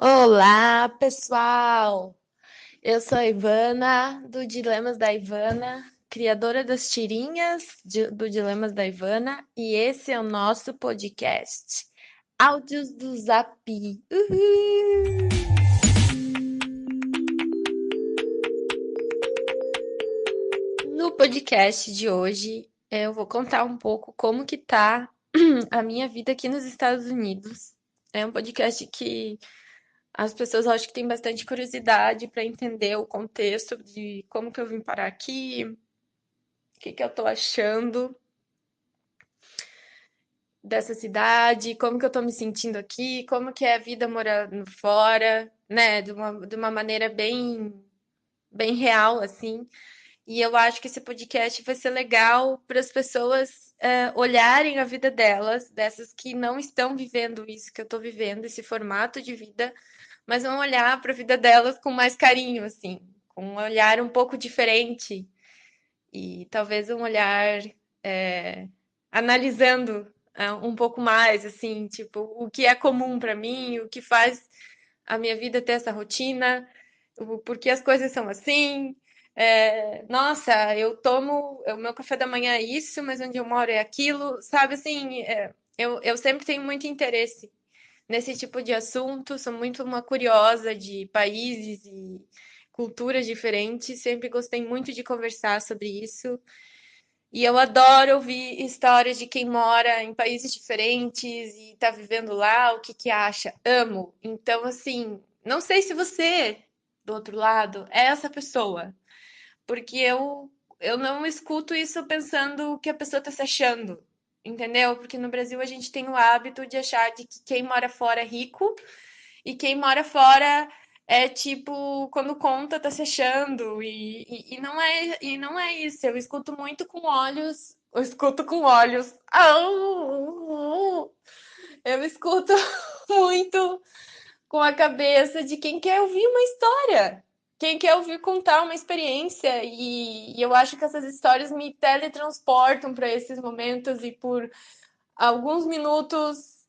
Olá, pessoal! Eu sou a Ivana, do Dilemas da Ivana, criadora das tirinhas do Dilemas da Ivana, e esse é o nosso podcast, Áudios do Zap. Uhul! No podcast de hoje, eu vou contar um pouco como que tá a minha vida aqui nos Estados Unidos. É um podcast que as pessoas acho que têm bastante curiosidade para entender o contexto de como que eu vim parar aqui, o que que eu tô achando dessa cidade, como que eu tô me sentindo aqui, como que é a vida morando fora, né, de uma maneira bem real, assim. E eu acho que esse podcast vai ser legal para as pessoas olharem a vida delas, dessas que não estão vivendo isso que eu estou vivendo, esse formato de vida, mas vão olhar para a vida delas com mais carinho, assim, com um olhar um pouco diferente e talvez um olhar analisando um pouco mais, assim, tipo, o que é comum para mim, o que faz a minha vida ter essa rotina, o porquê as coisas são assim. Nossa, o meu café da manhã é isso, mas onde eu moro é aquilo, sabe? Assim, eu sempre tenho muito interesse nesse tipo de assunto, sou muito uma curiosa de países e culturas diferentes, sempre gostei muito de conversar sobre isso. E eu adoro ouvir histórias de quem mora em países diferentes e tá vivendo lá, o que que acha. Amo. Então, assim, não sei se você, do outro lado, é essa pessoa, porque eu não escuto isso pensando o que a pessoa tá se achando, entendeu? Porque no Brasil a gente tem o hábito de achar de que quem mora fora é rico e quem mora fora é tipo, quando conta, tá se achando. E não é isso. Eu escuto muito com olhos. Eu escuto com olhos. Au! Eu escuto muito com a cabeça de quem quer ouvir uma história. Quem quer ouvir contar uma experiência. E eu acho que essas histórias me teletransportam para esses momentos e por alguns minutos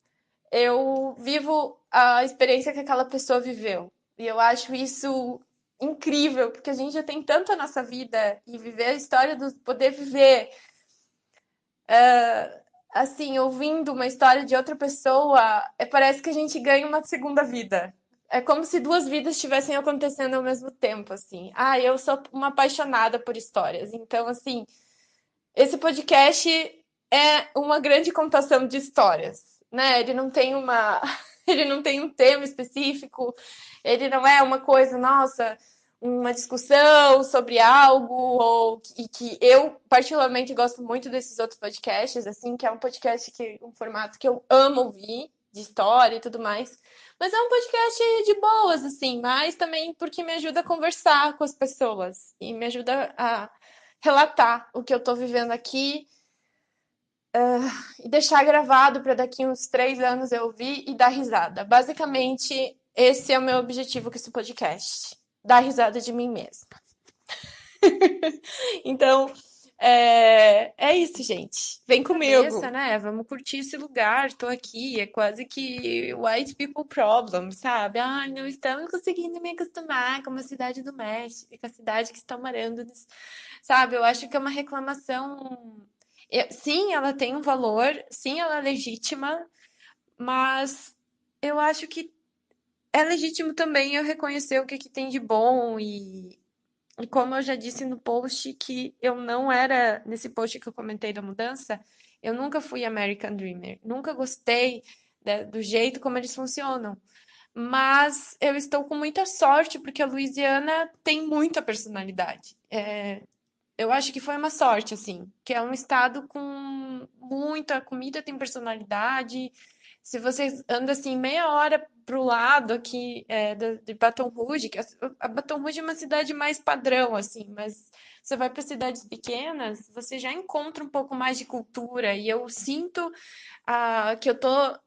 eu vivo a experiência que aquela pessoa viveu. E eu acho isso incrível, porque a gente já tem tanto a nossa vida e viver a história do poder viver assim, ouvindo uma história de outra pessoa, parece que a gente ganha uma segunda vida. É como se duas vidas estivessem acontecendo ao mesmo tempo, assim. Ah, eu sou uma apaixonada por histórias. Então, assim, esse podcast é uma grande contação de histórias, né? Ele não tem uma, ele não tem um tema específico, ele não é uma coisa, nossa, uma discussão sobre algo ou e que eu particularmente gosto muito desses outros podcasts, assim, que é um podcast que um formato que eu amo ouvir de história e tudo mais. Mas é um podcast de boas, assim, mas também porque me ajuda a conversar com as pessoas e me ajuda a relatar o que eu tô vivendo aqui e deixar gravado para daqui uns 3 anos eu ouvir e dar risada. Basicamente, esse é o meu objetivo com esse podcast. Dar risada de mim mesma. Então, é isso, gente. Vem comigo. Cabeça, né? Vamos curtir esse lugar. Tô aqui. É quase que white people problem, sabe? Ai, não estamos conseguindo me acostumar com uma cidade do México, com a cidade que está morando, sabe? Eu acho que é uma reclamação. Sim, ela tem um valor, sim, ela é legítima, mas eu acho que é legítimo também eu reconhecer o que, que tem de bom e como eu já disse no post que eu não era, nesse post que eu comentei da mudança, eu nunca fui American Dreamer, nunca gostei do jeito como eles funcionam. Mas eu estou com muita sorte porque a Louisiana tem muita personalidade. Eu acho que foi uma sorte, assim, que é um estado com muita comida, tem personalidade. Se você anda assim meia hora pro lado aqui de Baton Rouge, que a Baton Rouge é uma cidade mais padrão, assim, mas você vai para cidades pequenas, você já encontra um pouco mais de cultura e eu sinto que eu tô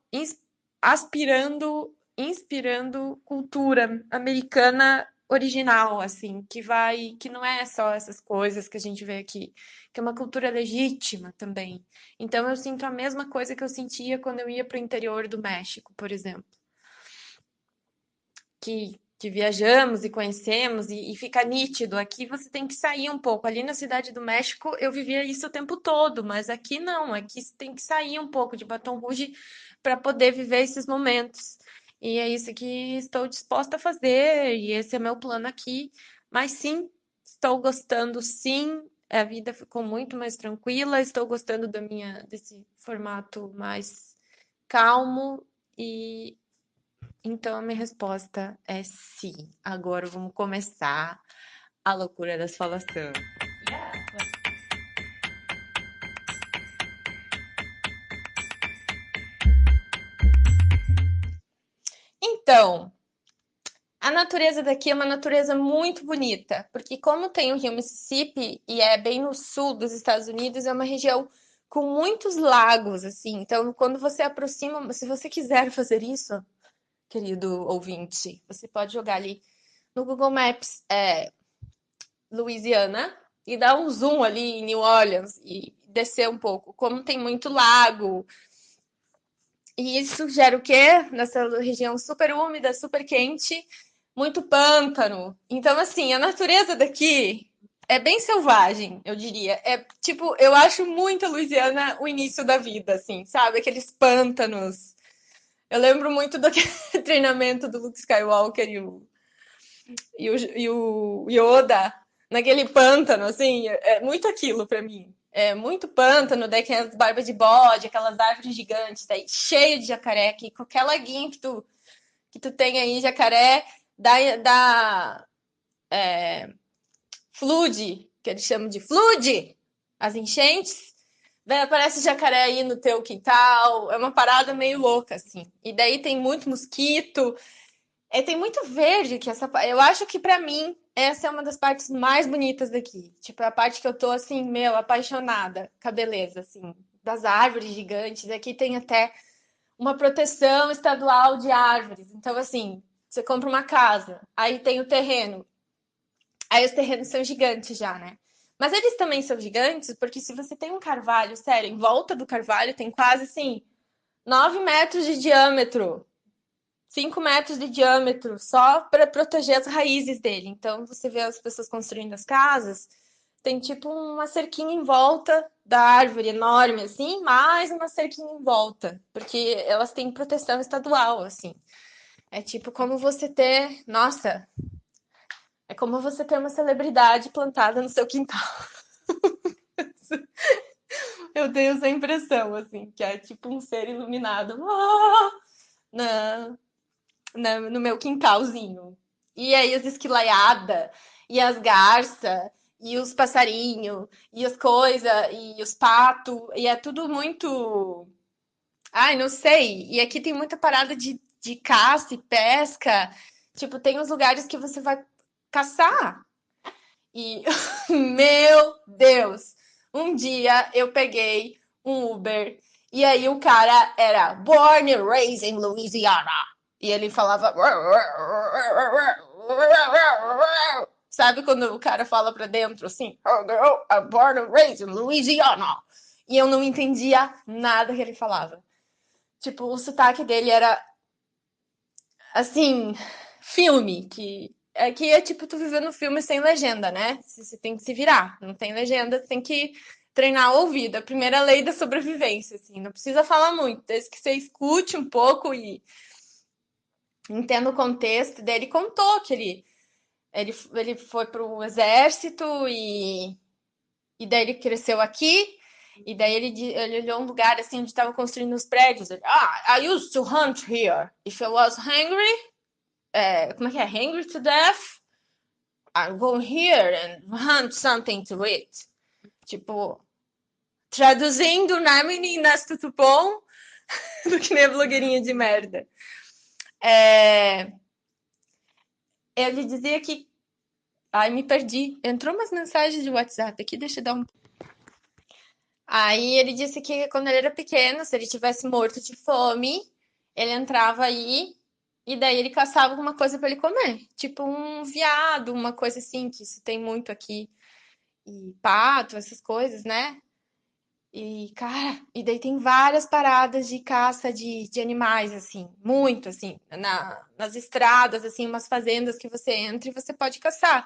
inspirando cultura americana original, assim, que não é só essas coisas que a gente vê aqui, que é uma cultura legítima também. Então eu sinto a mesma coisa que eu sentia quando eu ia para o interior do México, por exemplo. que viajamos e conhecemos e fica nítido. Aqui você tem que sair um pouco. Ali na Cidade do México eu vivia isso o tempo todo, mas aqui não. Aqui você tem que sair um pouco de Baton Rouge para poder viver esses momentos. E é isso que estou disposta a fazer, e esse é meu plano aqui. Mas sim, estou gostando, sim. A vida ficou muito mais tranquila, estou gostando desse formato mais calmo e então a minha resposta é sim. Agora vamos começar a loucura das falação. Então, a natureza daqui é uma natureza muito bonita, porque como tem o Rio Mississippi e é bem no sul dos Estados Unidos, é uma região com muitos lagos, assim. Então, quando você aproxima, se você quiser fazer isso, querido ouvinte, você pode jogar ali no Google Maps, Louisiana, e dar um zoom ali em New Orleans e descer um pouco. Como tem muito lago, e isso gera o quê? Nessa região super úmida, super quente, muito pântano. Então, assim, a natureza daqui é bem selvagem, eu diria. É tipo, eu acho muito a Louisiana o início da vida, assim, sabe? Aqueles pântanos. Eu lembro muito do treinamento do Luke Skywalker e o Yoda naquele pântano, assim, é muito aquilo pra mim. É muito pântano, daí tem as barbas de bode, aquelas árvores gigantes, daí cheio de jacaré, que qualquer laguinho que tu tem aí, jacaré, dá flood, que eles chamam de flood, as enchentes, daí aparece jacaré aí no teu quintal, é uma parada meio louca, assim. E daí tem muito mosquito, tem muito verde que eu acho que pra mim essa é uma das partes mais bonitas daqui. Tipo, é a parte que eu tô assim, meu, apaixonada com a beleza assim, das árvores gigantes. Aqui tem até uma proteção estadual de árvores. Então assim, você compra uma casa, aí tem o terreno. Aí os terrenos são gigantes já, né? Mas eles também são gigantes porque se você tem um carvalho, sério, em volta do carvalho tem quase assim 9 metros de diâmetro, 5 metros de diâmetro, só para proteger as raízes dele. Então, você vê as pessoas construindo as casas, tem tipo uma cerquinha em volta da árvore enorme, assim, mais uma cerquinha em volta, porque elas têm proteção estadual, assim. É tipo como você ter, nossa, é como você ter uma celebridade plantada no seu quintal. Eu tenho essa impressão, assim, que é tipo um ser iluminado na, no meu quintalzinho. E aí as esquilaiadas, e as garças, e os passarinhos, e as coisas, e os patos, e é tudo muito. Ai, não sei. E aqui tem muita parada de caça e pesca. Tipo, tem os lugares que você vai caçar. E, meu Deus, um dia eu peguei um Uber e aí o cara era born and raised in Louisiana. E ele falava. Sabe quando o cara fala pra dentro assim? I'm born and raised in Louisiana. E eu não entendia nada que ele falava. Tipo, o sotaque dele era assim, filme, que é tipo tu vivendo um filme sem legenda, né? Você tem que se virar, não tem legenda, você tem que treinar o ouvido. A primeira lei da sobrevivência, assim, não precisa falar muito, desde que você escute um pouco e entenda o contexto. Daí ele contou que ele foi pro exército e daí ele cresceu aqui. E daí ele olhou um lugar assim onde estavam construindo os prédios. I used to hunt here. If I was hungry, como é que é? Hungry to death, I'm going here and hunt something to eat. Tipo, traduzindo, né, meninas, tudo bom? Do que nem a blogueirinha de merda. É, ele dizia que. Ai, me perdi. Entrou umas mensagens de WhatsApp aqui, deixa eu dar um. Aí ele disse que quando ele era pequeno, se ele tivesse morto de fome, ele entrava aí e daí ele caçava alguma coisa para ele comer. Tipo um veado, uma coisa assim, que isso tem muito aqui. E pato, essas coisas, né? E, cara, e daí tem várias paradas de caça de animais, assim, muito, assim, nas estradas, assim, umas fazendas que você entra e você pode caçar.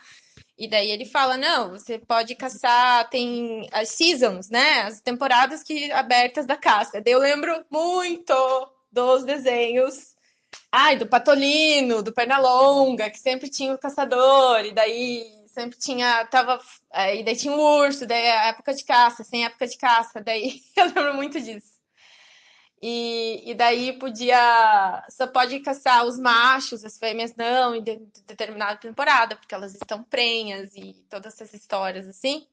E daí ele fala, não, você pode caçar, tem as seasons, né? As temporadas que abertas da caça. Daí eu lembro muito dos desenhos. Ai, do Patolino, do Pernalonga, que sempre tinha o caçador, e daí sempre tinha, e daí tinha o urso, daí a época de caça, sem época de caça, daí eu lembro muito disso. E daí só pode caçar os machos, as fêmeas não, em determinada temporada, porque elas estão prenhas e todas essas histórias assim.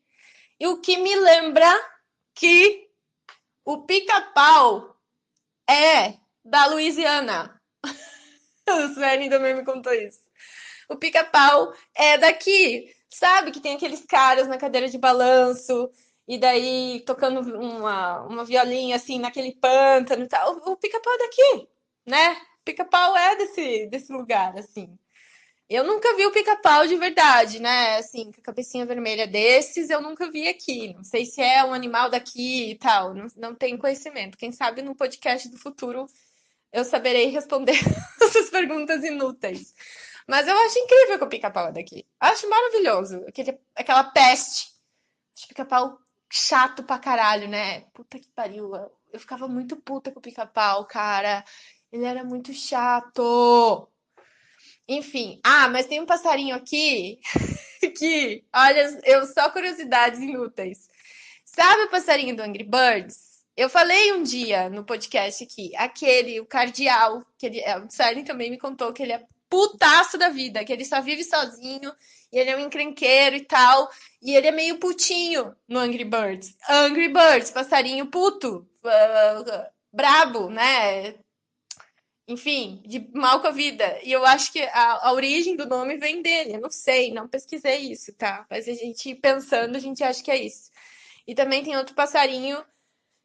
E o que me lembra que o pica-pau é da Louisiana. O Sueli também me contou isso. O pica-pau é daqui, sabe? Que tem aqueles caras na cadeira de balanço, e daí tocando uma violinha assim naquele pântano e tal. O pica-pau é daqui, né? O pica-pau é desse lugar, assim. Eu nunca vi o pica-pau de verdade, né? Assim, com a cabecinha vermelha desses, eu nunca vi aqui. Não sei se é um animal daqui e tal, não tenho conhecimento. Quem sabe no podcast do futuro eu saberei responder essas perguntas inúteis. Mas eu acho incrível que o pica-pau é daqui. Acho maravilhoso. Aquela peste. Acho pica-pau chato pra caralho, né? Puta que pariu. Eu ficava muito puta com o pica-pau, cara. Ele era muito chato. Enfim. Ah, mas tem um passarinho aqui que, olha, eu só curiosidades inúteis. Sabe o passarinho do Angry Birds? Eu falei um dia no podcast aqui, o cardeal, o Sarni também me contou que ele é putaço da vida, que ele só vive sozinho, e ele é um encrenqueiro e tal, e ele é meio putinho no Angry Birds. Angry Birds, passarinho puto, brabo, né? Enfim, de mal com a vida. E eu acho que a origem do nome vem dele. Eu não sei, não pesquisei isso, tá? Mas a gente pensando, a gente acha que é isso. E também tem outro passarinho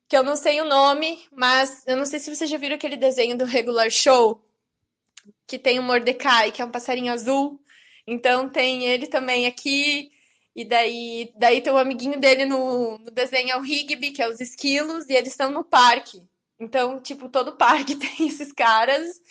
que eu não sei o nome, mas eu não sei se você já viu aquele desenho do Regular Show, que tem o Mordecai, que é um passarinho azul. Então tem ele também aqui. E daí tem o amiguinho dele no desenho é o Higby, que é os esquilos, e eles estão no parque. Então, tipo, todo parque tem esses caras.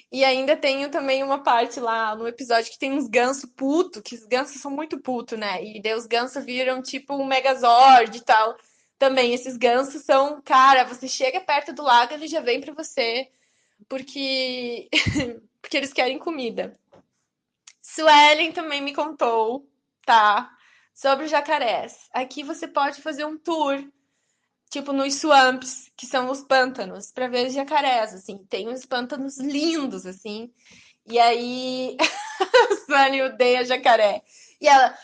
E ainda tem também uma parte lá no episódio que tem uns gansos puto, que os gansos são muito puto, né? E daí os gansos viram tipo um Megazord e tal. Também, esses gansos são, cara, você chega perto do lago, ele já vem pra você, porque porque eles querem comida. Suelen também me contou, tá? Sobre jacarés. Aqui você pode fazer um tour, tipo nos swamps, que são os pântanos, para ver os jacarés, assim. Tem uns pântanos lindos, assim. E aí, a Suelen odeia jacaré. E ela,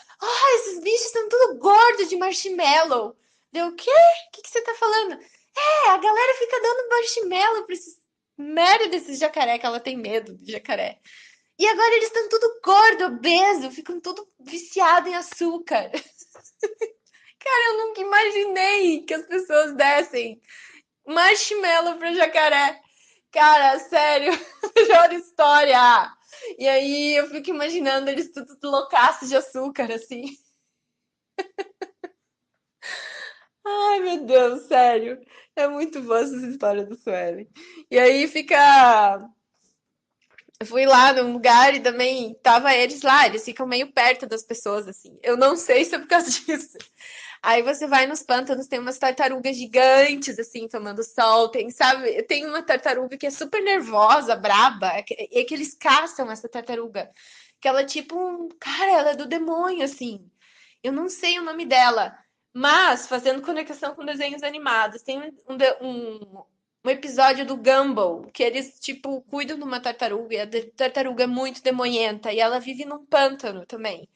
esses bichos estão tudo gordos de marshmallow. Deu o quê? O que você tá falando? É, a galera fica dando marshmallow pra esses merda desses jacaré, que ela tem medo de jacaré. E agora eles estão tudo gordo, obeso, ficam tudo viciado em açúcar. Cara, eu nunca imaginei que as pessoas dessem marshmallow pra jacaré. Cara, sério, melhor história. E aí eu fico imaginando eles tudo loucaços de açúcar, assim. Ai, meu Deus, sério. É muito boa essa história do Sueli. E aí fica. Eu fui lá num lugar e também tava eles lá, eles ficam meio perto das pessoas, assim. Eu não sei se é por causa disso. Aí você vai nos pântanos, tem umas tartarugas gigantes, assim, tomando sol. Tem, sabe, tem uma tartaruga que é super nervosa, braba, e que eles caçam essa tartaruga. Que ela é tipo cara, ela é do demônio, assim. Eu não sei o nome dela. Mas, fazendo conexão com desenhos animados, tem um episódio do Gumball, que eles, tipo, cuidam de uma tartaruga, e a tartaruga é muito demonhenta, e ela vive num pântano também.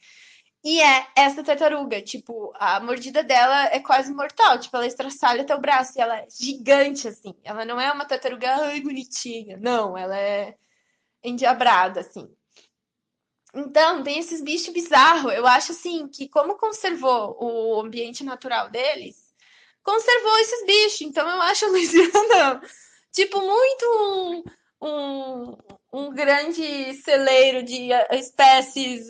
E é essa tartaruga, tipo, a mordida dela é quase mortal, tipo, ela estraçalha teu braço e ela é gigante, assim. Ela não é uma tartaruga, ai, bonitinha. Não, ela é endiabrada, assim. Então, tem esses bichos bizarros. Eu acho, assim, que como conservou o ambiente natural deles, conservou esses bichos. Então, eu acho a Louisiana, tipo, muito um, um grande celeiro de espécies,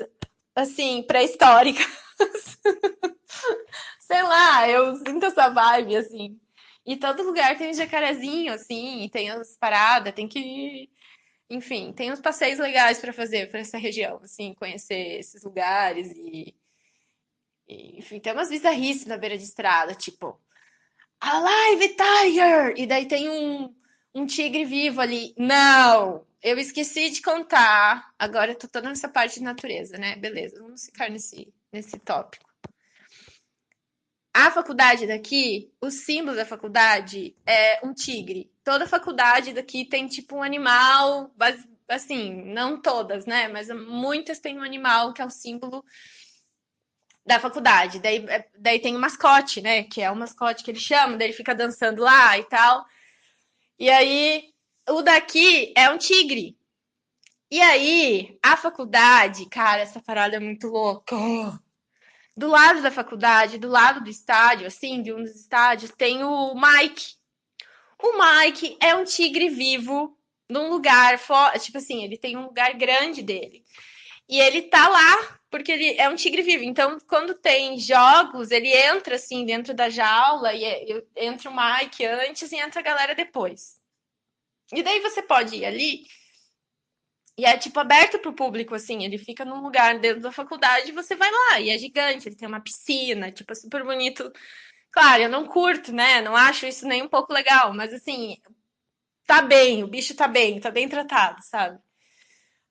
assim, pré-históricas. Sei lá, eu sinto essa vibe, assim. E todo lugar tem um jacarezinho, assim, e tem as paradas, tem que. Enfim, tem uns passeios legais para fazer para essa região, assim, conhecer esses lugares enfim, tem umas bizarrices na beira de estrada, tipo, Alive Tiger! E daí tem um tigre vivo ali. Não! Eu esqueci de contar. Agora eu tô toda nessa parte de natureza, né? Beleza, vamos ficar nesse tópico. A faculdade daqui, o símbolo da faculdade é um tigre. Toda faculdade daqui tem tipo um animal, assim, não todas, né? Mas muitas têm um animal que é o símbolo da faculdade. Daí tem o mascote, né? Que é o mascote que ele chama, daí ele fica dançando lá e tal. E aí, o daqui é um tigre. E aí, a faculdade, cara, essa parada é muito louca. Do lado da faculdade, do lado do estádio, assim, de um dos estádios, tem o Mike. O Mike é um tigre vivo num lugar, tipo assim, ele tem um lugar grande dele. E ele tá lá porque ele é um tigre vivo. Então, quando tem jogos, ele entra assim dentro da jaula e entra o Mike antes e entra a galera depois. E daí você pode ir ali e é tipo aberto pro público, assim, ele fica num lugar dentro da faculdade e você vai lá, e é gigante, ele tem uma piscina, tipo, é super bonito. Claro, eu não curto, né? Não acho isso nem um pouco legal, mas assim, tá bem, o bicho tá bem tratado, sabe?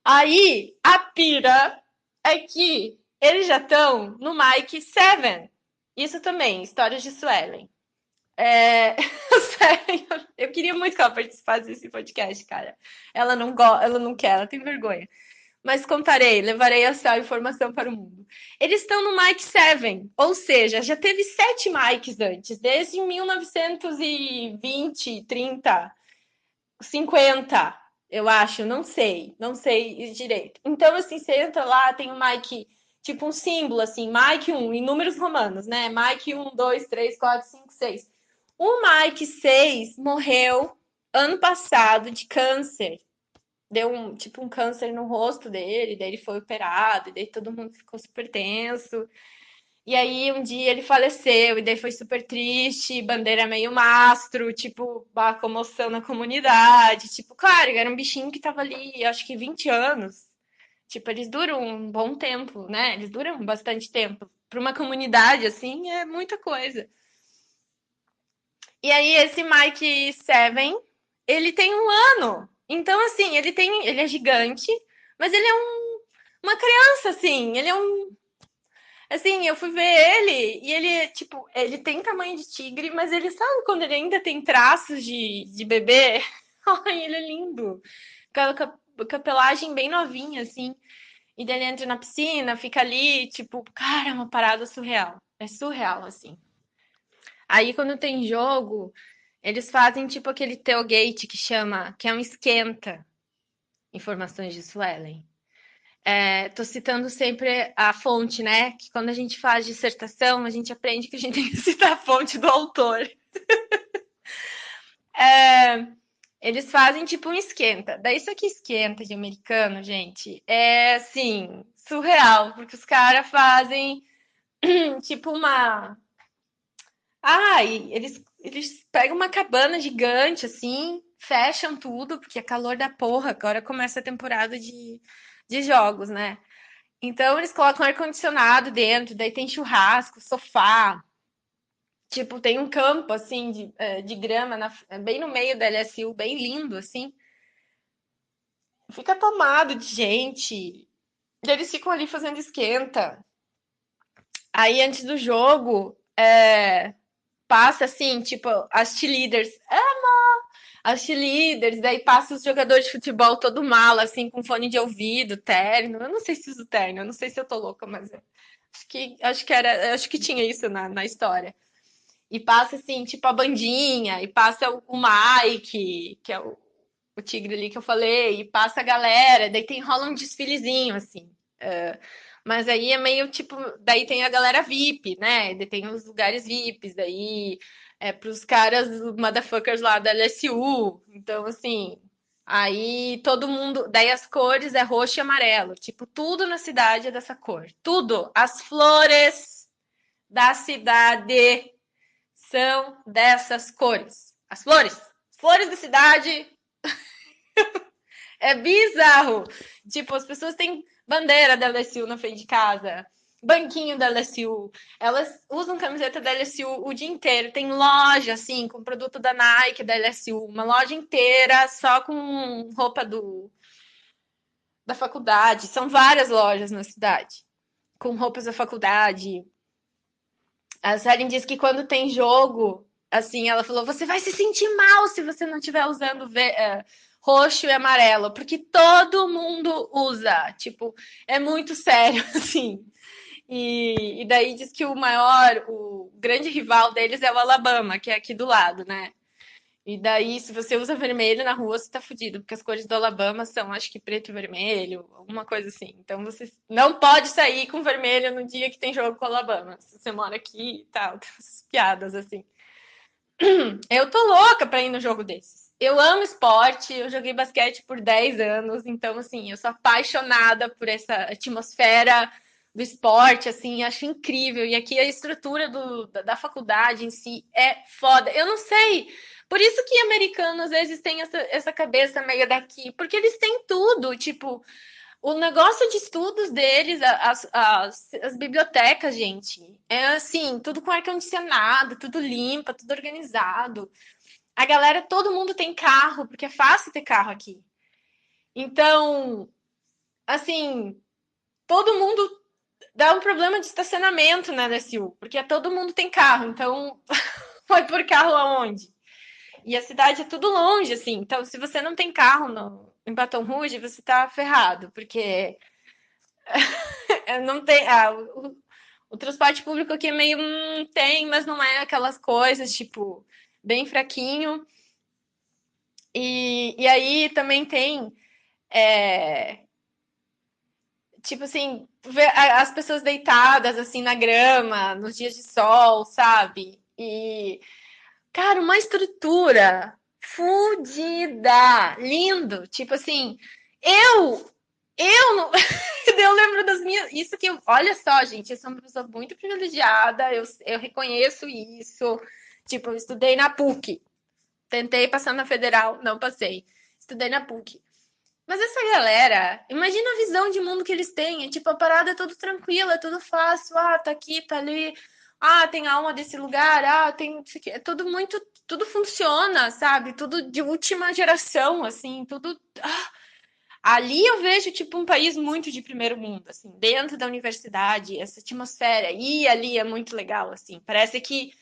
Aí, a pira é que eles já estão no Mike 7. Isso também, histórias de Suelen. É... Sério, eu queria muito que ela participasse desse podcast, cara. Ela não quer, ela tem vergonha. Mas contarei, levarei essa informação para o mundo. Eles estão no Mike 7, ou seja, já teve 7 Mikes antes, desde 1920, 30, 50, eu acho, não sei direito. Então, assim, você entra lá, tem um Mike, tipo um símbolo, assim, Mike 1, em números romanos, né? Mike 1, 2, 3, 4, 5, 6. O Mike 6 morreu ano passado de câncer. Deu tipo um câncer no rosto dele, daí ele foi operado, e daí todo mundo ficou super tenso. E aí um dia ele faleceu, e daí foi super triste, bandeira meio mastro, tipo, a comoção na comunidade. Tipo, claro, era um bichinho que tava ali, acho que 20 anos. Tipo, eles duram um bom tempo, né? Eles duram bastante tempo. Para uma comunidade, assim, é muita coisa. E aí, esse Mike Seven, ele tem um ano. Então, assim, ele é gigante, mas ele é uma criança, assim. Ele é um. Assim, eu fui ver ele e ele, tipo, ele tem tamanho de tigre, mas ele sabe quando ele ainda tem traços de bebê? Ai, ele é lindo. Com a pelagem bem novinha, assim. E daí ele entra na piscina, fica ali, tipo, cara, é uma parada surreal. É surreal, assim. Aí, quando tem jogo, eles fazem tipo aquele tailgate que chama, que é um esquenta. Informações de Suelen. É, tô citando sempre a fonte, né? Que quando a gente faz dissertação, a gente aprende que a gente tem que citar a fonte do autor. É, eles fazem tipo um esquenta. Daí isso aqui esquenta de americano, gente, é assim, surreal, porque os caras fazem tipo uma. Ai, eles pegam uma cabana gigante, assim, fecham tudo, porque é calor da porra. Agora começa a temporada de jogos, né? Então eles colocam ar-condicionado dentro, daí tem churrasco, sofá. Tipo, tem um campo, assim, de grama, bem no meio da LSU, bem lindo, assim. Fica tomado de gente. E eles ficam ali fazendo esquenta. Aí, antes do jogo, passa, assim, tipo, as cheerleaders. As cheerleaders, daí passa os jogadores de futebol todo mal, assim, com fone de ouvido, terno. Eu não sei se uso terno, eu não sei se eu tô louca, mas acho que tinha isso na história. E passa assim, tipo a bandinha, e passa o Mike, que é o tigre ali que eu falei, e passa a galera, daí tem rola um desfilezinho, assim. Mas aí é meio tipo, daí tem a galera VIP, né? Daí tem os lugares VIPs, daí é pros caras, os motherfuckers lá da LSU. Então, assim, aí todo mundo. Daí as cores é roxo e amarelo. Tipo, tudo na cidade é dessa cor. Tudo. As flores da cidade são dessas cores. As flores da cidade é bizarro. Tipo, as pessoas têm bandeira da LSU na frente de casa, banquinho da LSU. Elas usam camiseta da LSU o dia inteiro. Tem loja, assim, com produto da Nike, da LSU. Uma loja inteira só com roupa da faculdade. São várias lojas na cidade com roupas da faculdade. A Saren diz que quando tem jogo, assim, ela falou: você vai se sentir mal se você não estiver usando roxo e amarelo, porque todo mundo usa. Tipo, é muito sério, assim. E daí diz que o grande rival deles é o Alabama, que é aqui do lado, né? E daí, se você usa vermelho na rua, você tá fudido, porque as cores do Alabama são, acho que preto e vermelho, alguma coisa assim. Então você não pode sair com vermelho no dia que tem jogo com o Alabama. Se você mora aqui e tal, tem essas piadas assim. Eu tô louca pra ir no jogo desses. Eu amo esporte, eu joguei basquete por 10 anos, então, assim, eu sou apaixonada por essa atmosfera do esporte, assim, acho incrível. E aqui a estrutura da faculdade em si é foda. Eu não sei, por isso que americanos às vezes têm essa cabeça meio daqui, porque eles têm tudo, tipo, o negócio de estudos deles, as bibliotecas, gente, é assim, tudo com ar-condicionado, tudo limpo, tudo organizado. A galera, todo mundo tem carro, porque é fácil ter carro aqui. Então, assim, todo mundo dá um problema de estacionamento na LSU, porque todo mundo tem carro. Então, foi por carro aonde? E a cidade é tudo longe, assim. Então, se você não tem carro em Baton Rouge, você tá ferrado, porque não tem. O transporte público aqui é meio. Tem, mas não é aquelas coisas, tipo, bem fraquinho. E aí também tem. é, tipo assim, ver as pessoas deitadas assim na grama, nos dias de sol, sabe? E, cara, uma estrutura fudida, lindo. Tipo assim, eu eu não. Eu lembro das minhas. Isso que. Olha só, gente, eu sou uma pessoa muito privilegiada, eu reconheço isso. Tipo, eu estudei na PUC. Tentei passar na federal, não passei. Estudei na PUC. Mas essa galera, imagina a visão de mundo que eles têm. É, tipo, a parada é tudo tranquila, é tudo fácil. Ah, tá aqui, tá ali. Ah, tem a alma desse lugar. Ah, tem. É tudo muito. Tudo funciona, sabe? Tudo de última geração, assim. Tudo. Ali eu vejo, tipo, um país muito de primeiro mundo, assim, dentro da universidade, essa atmosfera. E ali é muito legal, assim. Parece que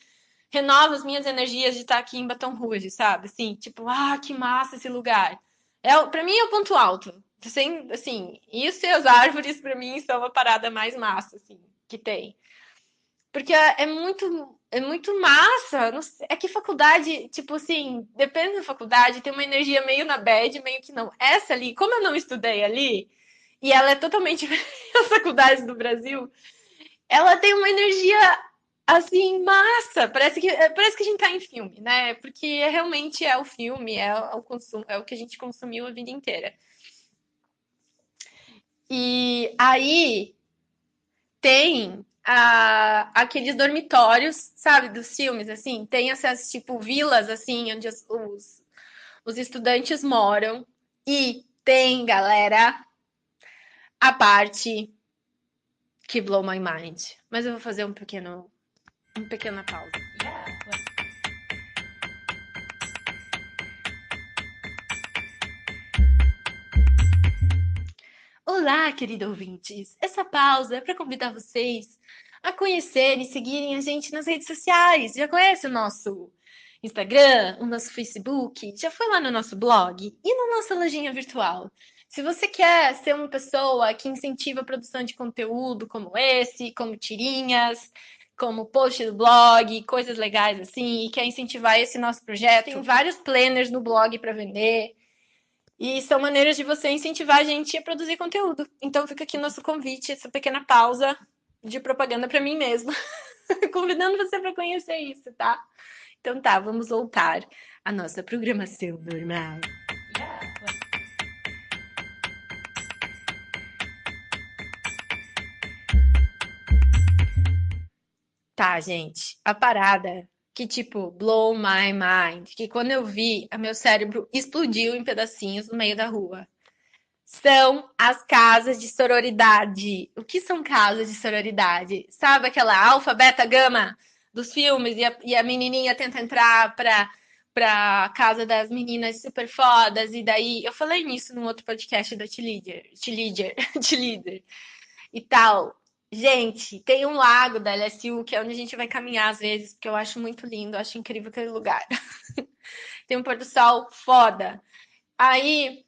renova as minhas energias de estar aqui em Baton Rouge, sabe? Assim, tipo, que massa esse lugar. Para mim é o ponto alto. Assim, isso e as árvores, para mim, são a parada mais massa, assim, que tem. Porque é muito massa. É que faculdade, tipo assim, depende da faculdade, tem uma energia meio na bad, meio que não. Essa ali, como eu não estudei ali, e ela é totalmente as faculdades do Brasil, ela tem uma energia assim, massa. Parece que a gente tá em filme, né? Porque realmente é o filme, é o consumo, é o que a gente consumiu a vida inteira. E aí tem aqueles dormitórios, sabe, dos filmes, assim, tem essas, tipo, vilas, assim, onde os estudantes moram. E tem, galera, a parte que blow my mind. Mas eu vou fazer uma pequena pausa. Olá, querido ouvintes! Essa pausa é para convidar vocês a conhecerem e seguirem a gente nas redes sociais. Já conhece o nosso Instagram, o nosso Facebook? Já foi lá no nosso blog e na nossa lojinha virtual? Se você quer ser uma pessoa que incentiva a produção de conteúdo como esse, como tirinhas, como post do blog, coisas legais assim, e quer incentivar esse nosso projeto, tem vários planners no blog para vender. E são maneiras de você incentivar a gente a produzir conteúdo. Então fica aqui nosso convite, essa pequena pausa de propaganda para mim mesma, convidando você para conhecer isso, tá? Então tá, vamos voltar à nossa programação normal. Tá, gente, a parada que, tipo, blow my mind. Que quando eu vi, meu cérebro explodiu em pedacinhos no meio da rua. São as casas de sororidade. O que são casas de sororidade? Sabe aquela alfa, beta, gama dos filmes e a menininha tenta entrar pra casa das meninas super fodas e daí eu falei nisso num outro podcast da T-Leader e tal. Gente, tem um lago da LSU que é onde a gente vai caminhar às vezes, porque eu acho muito lindo, eu acho incrível aquele lugar. Tem um pôr do sol foda. Aí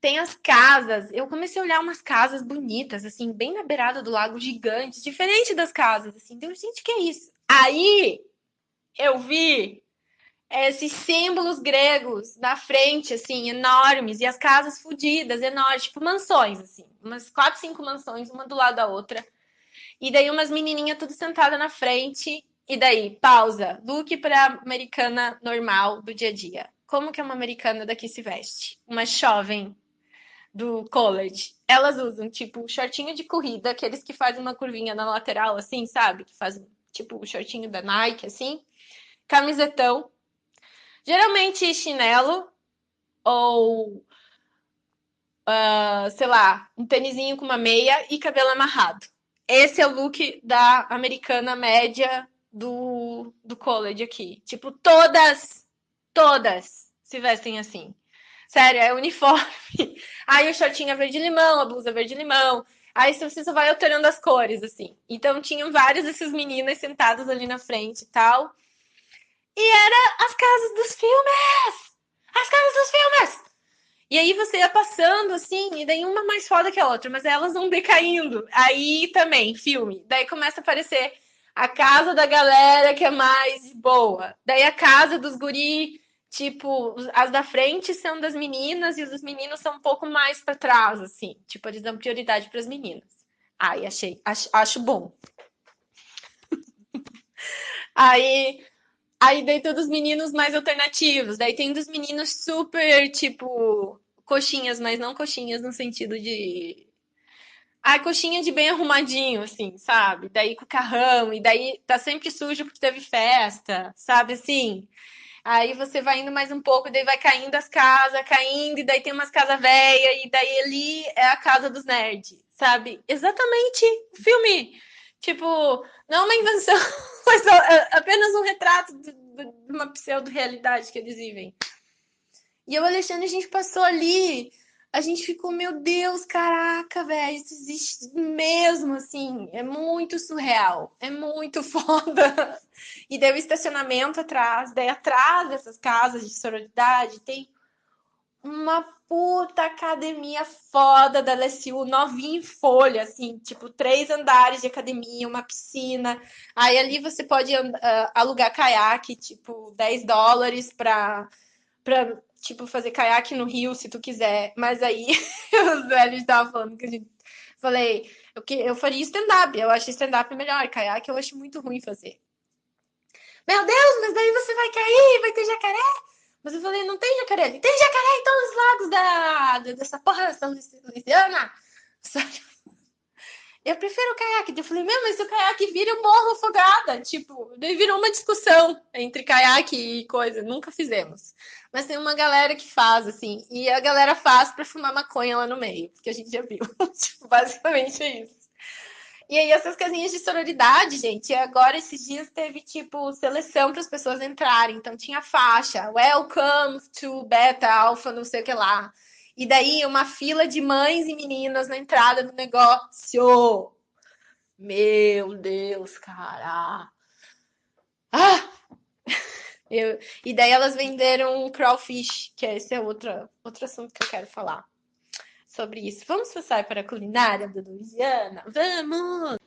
tem as casas. Eu comecei a olhar umas casas bonitas, assim, bem na beirada do lago, gigantes, diferente das casas, assim. Deu, gente, que é isso? Aí eu vi esses símbolos gregos na frente, assim, enormes, e as casas fodidas, enormes, tipo mansões, assim, umas 4, 5 mansões, uma do lado da outra. E daí umas menininhas tudo sentada na frente. E daí, pausa. Look para americana normal do dia a dia. Como que uma americana daqui se veste? Uma jovem do college. Elas usam, tipo, shortinho de corrida, aqueles que fazem uma curvinha na lateral, assim, sabe? Que fazem, tipo, o shortinho da Nike, assim. Camisetão. Geralmente chinelo ou, sei lá, um tênisinho com uma meia e cabelo amarrado. Esse é o look da americana média do college aqui. Tipo, todas se vestem assim. Sério, é uniforme. Aí o shortinho é verde-limão, a blusa é verde-limão. Aí você só vai alterando as cores, assim. Então tinham várias dessas meninas sentadas ali na frente e tal. E era as casas dos filmes! As casas dos filmes! E aí você ia passando, assim, e daí uma mais foda que a outra, mas elas vão decaindo. Aí também, filme. Daí começa a aparecer a casa da galera que é mais boa. Daí a casa dos guri, tipo, as da frente são das meninas e os dos meninos são um pouco mais pra trás, assim. Tipo, eles dão prioridade pras meninas. Aí acho bom. Aí Aí daí tem dos meninos mais alternativos. Daí tem dos meninos super, tipo, coxinhas, mas não coxinhas no sentido de. Ah, coxinha de bem arrumadinho, assim, sabe? Daí com o carrão, e daí tá sempre sujo porque teve festa, sabe assim? Aí você vai indo mais um pouco, e daí vai caindo as casas, caindo, e daí tem umas casas velhas, e daí ali é a casa dos nerds, sabe? Exatamente o filme. Tipo, não é uma invenção, mas apenas um retrato de uma pseudo-realidade que eles vivem. E eu, Alexandre, a gente passou ali, a gente ficou, meu Deus, caraca, velho, isso existe mesmo, assim, é muito surreal, é muito foda. E daí o estacionamento atrás, daí atrás dessas casas de sororidade tem uma puta academia foda da LSU, novinha em folha, assim, tipo, 3 andares de academia, uma piscina. Aí ali você pode alugar caiaque, tipo, US$ 10 pra, tipo, fazer caiaque no rio, se tu quiser. Mas aí, os velhos estavam falando que a gente... Falei, eu faria stand-up, eu acho stand-up melhor, caiaque eu acho muito ruim fazer. Meu Deus, mas daí você vai cair, vai ter jacaré. Mas eu falei, não tem jacaré. Ele, tem jacaré em todos os lagos dessa porra dessa Louisiana. Eu prefiro o caiaque. Eu falei, meu, mas se o caiaque vira, eu morro afogada. Tipo, daí virou uma discussão entre caiaque e coisa. Nunca fizemos. Mas tem uma galera que faz, assim. E a galera faz pra fumar maconha lá no meio. Porque a gente já viu. Tipo, basicamente é isso. E aí, essas casinhas de sororidade, gente, agora esses dias teve, tipo, seleção para as pessoas entrarem. Então, tinha faixa, welcome to Beta, Alpha, não sei o que lá. E daí, uma fila de mães e meninas na entrada do negócio. Meu Deus, cara. Ah! E daí, elas venderam um crawfish, que esse é outro assunto que eu quero falar sobre isso. Vamos passar para a culinária da Louisiana? Vamos!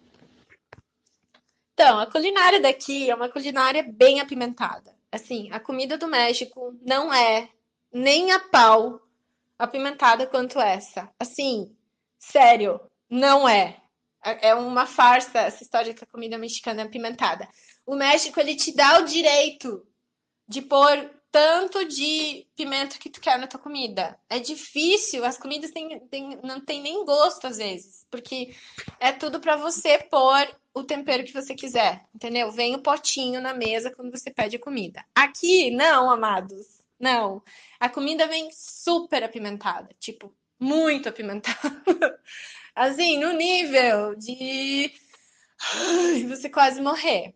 Então, a culinária daqui é uma culinária bem apimentada. Assim, a comida do México não é nem a pau apimentada quanto essa. Assim, sério, não é. É uma farsa essa história que a comida mexicana é apimentada. O México, ele te dá o direito de pôr tanto de pimenta que tu quer na tua comida. É difícil, as comidas não tem nem gosto às vezes, porque é tudo para você pôr o tempero que você quiser, entendeu? Vem o potinho na mesa quando você pede a comida. Aqui, não, amados, não. A comida vem super apimentada, tipo, muito apimentada. Assim, no nível de você quase morrer.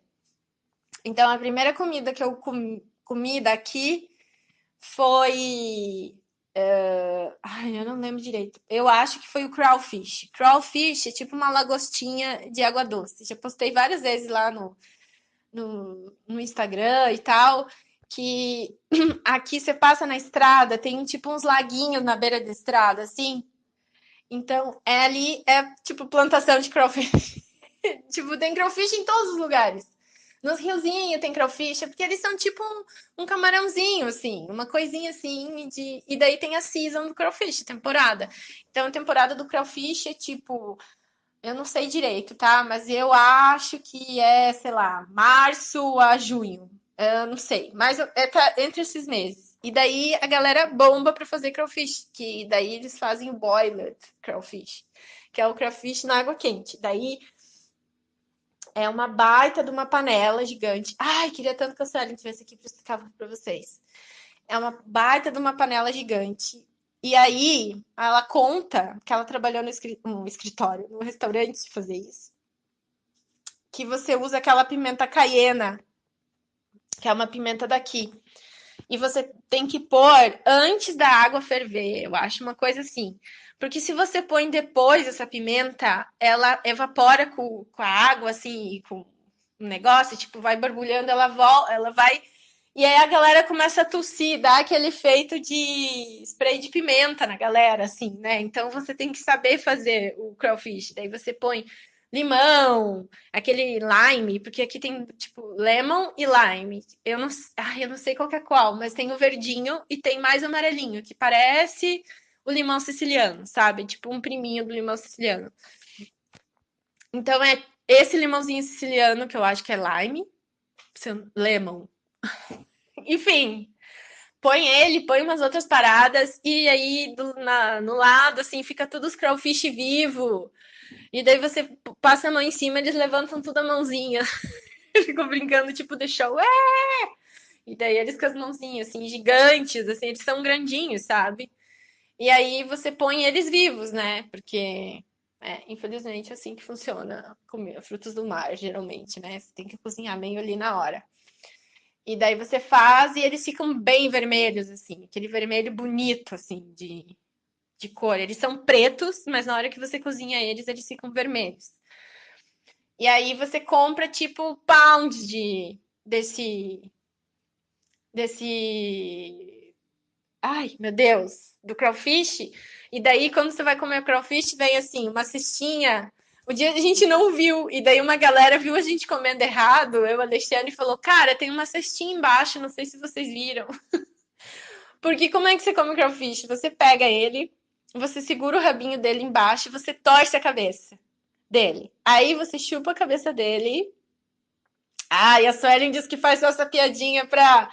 Então, a primeira comida que eu comi daqui foi. Ai, eu não lembro direito. Eu acho que foi o crawfish. Crawfish é tipo uma lagostinha de água doce. Já postei várias vezes lá no Instagram e tal. Que aqui você passa na estrada, tem tipo uns laguinhos na beira da estrada, assim. Então, ali é tipo plantação de crawfish. Tipo, tem crawfish em todos os lugares. Nos riozinhos tem crawfish, porque eles são tipo um camarãozinho, assim, uma coisinha assim. E daí tem a season do crawfish, temporada. Então, a temporada do crawfish é tipo, eu não sei direito, tá? Mas eu acho que é, sei lá, março a junho. Eu não sei, mas tá entre esses meses. E daí a galera bomba para fazer crawfish, que daí eles fazem o boiled crawfish, que é o crawfish na água quente. Daí é uma baita de uma panela gigante. Ai, queria tanto que a Suelen estivesse aqui para explicar para vocês. É uma baita de uma panela gigante. E aí, ela conta que ela trabalhou no escritório, no restaurante de fazer isso. Que você usa aquela pimenta caiena, que é uma pimenta daqui. E você tem que pôr antes da água ferver, eu acho uma coisa assim. Porque se você põe depois essa pimenta, ela evapora com a água, assim, com o negócio, tipo, vai borbulhando, ela vai. E aí a galera começa a tossir, dá aquele efeito de spray de pimenta na galera, assim, né? Então você tem que saber fazer o crawfish. Daí você põe limão, aquele lime, porque aqui tem tipo lemon e lime. Eu não sei qual que é qual, mas tem o verdinho e tem mais o amarelinho, que parece o limão siciliano, sabe? Tipo um priminho do limão siciliano. Então é esse limãozinho siciliano que eu acho que é lime, lemon. Enfim, põe ele, põe umas outras paradas e aí no lado assim fica tudo os crawfish vivo. E daí você passa a mão em cima, eles levantam tudo a mãozinha. Ficam brincando, tipo, the show. É! E daí eles com as mãozinhas, assim, gigantes, assim, eles são grandinhos, sabe? E aí você põe eles vivos, né? Porque, infelizmente, é assim que funciona comer frutos do mar, geralmente, né? Você tem que cozinhar meio ali na hora. E daí você faz e eles ficam bem vermelhos, assim, aquele vermelho bonito, assim, de cor. Eles são pretos, mas na hora que você cozinha eles, eles ficam vermelhos. E aí você compra, tipo, pounds desse. Ai, meu Deus, do crawfish. E daí, quando você vai comer o crawfish, vem assim, uma cestinha. O dia a gente não viu, e daí uma galera viu a gente comendo errado. Eu, Alexandre, falou: Cara, tem uma cestinha embaixo, não sei se vocês viram. Porque como é que você come o crawfish? Você pega ele, você segura o rabinho dele embaixo e você torce a cabeça dele. Aí você chupa a cabeça dele. Ah, e a Suelen diz que faz só essa piadinha pra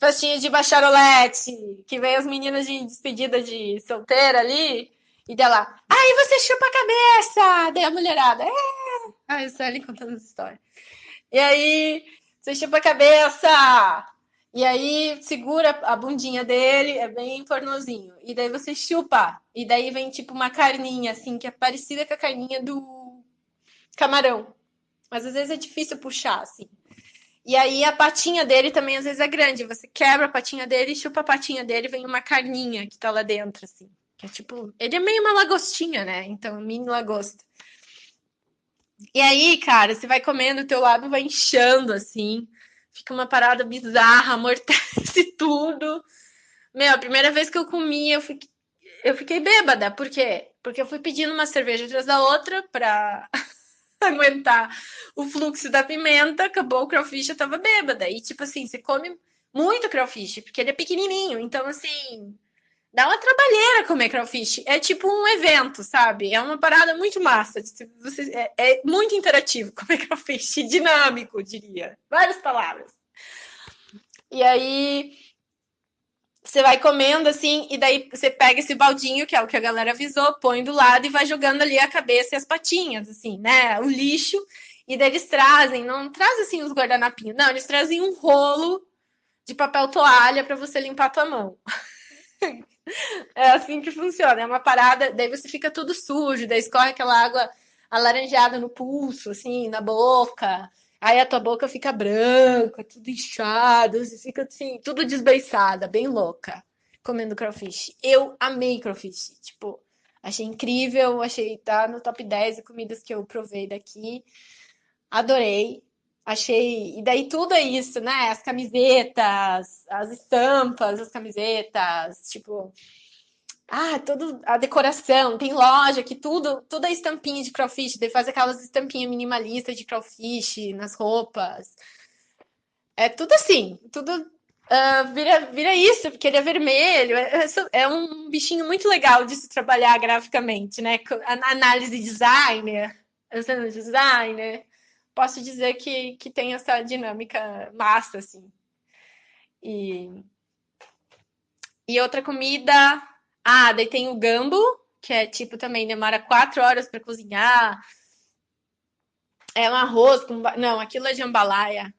festinha de bacharolete, que vem as meninas de despedida de solteira ali, e dela, aí você chupa a cabeça! Daí a mulherada, é! Ai, a Suelen contando essa história. E aí, você chupa a cabeça! E aí, segura a bundinha dele, é bem fornozinho. E daí você chupa. E daí vem tipo uma carninha, assim, que é parecida com a carninha do camarão. Mas às vezes é difícil puxar, assim. E aí a patinha dele também às vezes é grande. Você quebra a patinha dele, chupa a patinha dele, vem uma carninha que tá lá dentro, assim. Que é tipo. Ele é meio uma lagostinha, né? Então, mini lagosta. E aí, cara, você vai comendo, o teu lado vai inchando, assim. Fica uma parada bizarra, amortece tudo. Meu, a primeira vez que eu comi, eu fiquei bêbada. Por quê? Porque eu fui pedindo uma cerveja atrás da outra pra aguentar o fluxo da pimenta, acabou o crawfish, eu tava bêbada. E, tipo assim, você come muito crawfish, porque ele é pequenininho. Então, assim, dá uma trabalheira comer crawfish. É tipo um evento, sabe? É uma parada muito massa. É muito interativo comer crawfish, dinâmico, diria. Várias palavras. E aí, você vai comendo assim, e daí você pega esse baldinho, que é o que a galera avisou, põe do lado e vai jogando ali a cabeça e as patinhas, assim, né? O lixo. E daí eles trazem, não trazem assim os guardanapinhos, não, eles trazem um rolo de papel toalha para você limpar a tua mão. É assim que funciona. É uma parada, daí você fica tudo sujo, daí escorre aquela água alaranjada no pulso, assim, na boca. Aí a tua boca fica branca, tudo inchado, você fica assim, tudo desbeiçada, bem louca, comendo crawfish. Eu amei crawfish, tipo, achei incrível, achei tá no top 10 de comidas que eu provei daqui. Adorei. Achei. E daí tudo é isso, né? As camisetas, as estampas, as camisetas, tipo, tudo a decoração, tem loja que tudo é estampinha de crawfish, daí faz aquelas estampinhas minimalistas de crawfish nas roupas. É tudo assim, tudo vira isso, porque ele é vermelho. É um bichinho muito legal de se trabalhar graficamente, né? Análise de designer, sendo designer, posso dizer que tem essa dinâmica massa, assim. E, e outra comida. Daí tem o gambo, que é tipo também demora 4 horas para cozinhar. É um arroz com. Não, aquilo é jambalaya.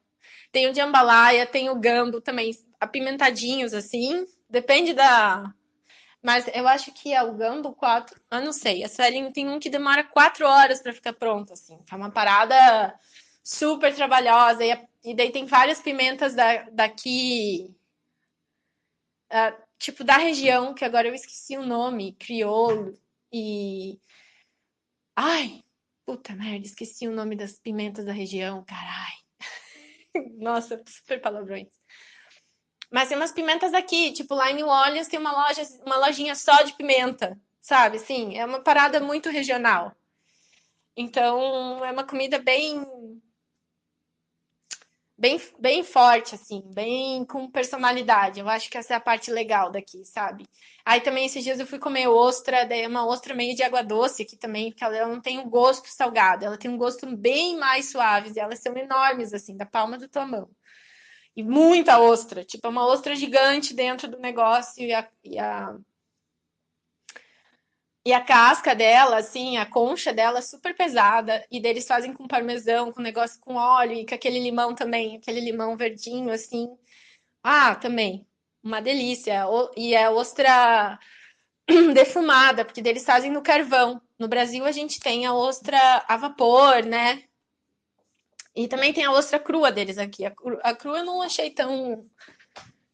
Tem o jambalaya, tem o gambo também, apimentadinhos assim. Depende da. Mas eu acho que é o gambo 4. Eu não sei. A série tem um que demora 4 horas para ficar pronto, assim. É uma parada super trabalhosa. E daí tem várias pimentas daqui, tipo da região, que agora eu esqueci o nome, crioulo. E. Ai, puta merda, esqueci o nome das pimentas da região, caralho. Nossa, super palavrões. Mas tem umas pimentas aqui, tipo lá em New Orleans tem uma lojinha só de pimenta, sabe? Sim, é uma parada muito regional. Então, é uma comida bem forte, assim, bem com personalidade. Eu acho que essa é a parte legal daqui, sabe? Aí também esses dias eu fui comer ostra, daí é uma ostra meio de água doce aqui também, porque ela não tem um gosto salgado, ela tem um gosto bem mais suave, e elas são enormes, assim, da palma da tua mão. E muita ostra, tipo, é uma ostra gigante dentro do negócio e a casca dela, assim, a concha dela é super pesada. E deles fazem com parmesão, com negócio com óleo e com aquele limão também, aquele limão verdinho, assim. Também. Uma delícia. E é ostra defumada, porque deles fazem no carvão. No Brasil a gente tem a ostra a vapor, né? E também tem a ostra crua deles aqui. A crua eu não achei tão.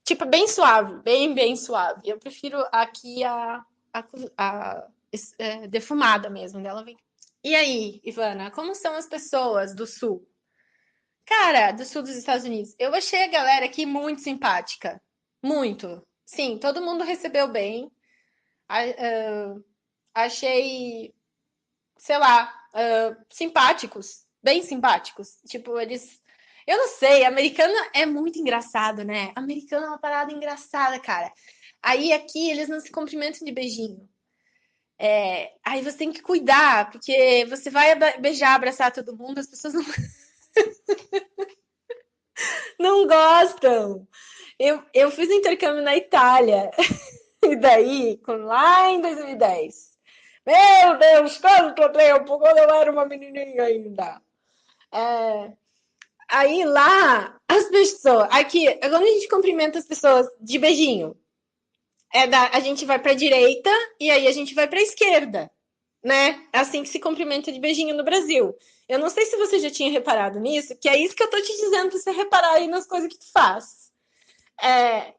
Tipo, bem suave, bem suave. Eu prefiro aqui a defumada mesmo. Dela vem. E aí, Ivana, como são as pessoas do sul? Cara, do sul dos Estados Unidos. Eu achei a galera aqui muito simpática. Muito. Sim, todo mundo recebeu bem. Achei, sei lá, simpáticos. Bem simpáticos. Tipo, eles. Eu não sei, americano é muito engraçado, né? Americano é uma parada engraçada, cara. Aí aqui eles não se cumprimentam de beijinho. Aí você tem que cuidar, porque você vai beijar, abraçar todo mundo, as pessoas não gostam. Eu fiz intercâmbio na Itália, e daí, lá em 2010. Meu Deus, quanto tempo, quando eu era uma menininha ainda. É, Aí lá, as pessoas. Aqui, quando a gente cumprimenta as pessoas de beijinho, a gente vai pra direita e aí a gente vai pra esquerda, né? É assim que se cumprimenta de beijinho no Brasil. Eu não sei se você já tinha reparado nisso, que é isso que eu tô te dizendo pra você reparar aí nas coisas que tu faz. É,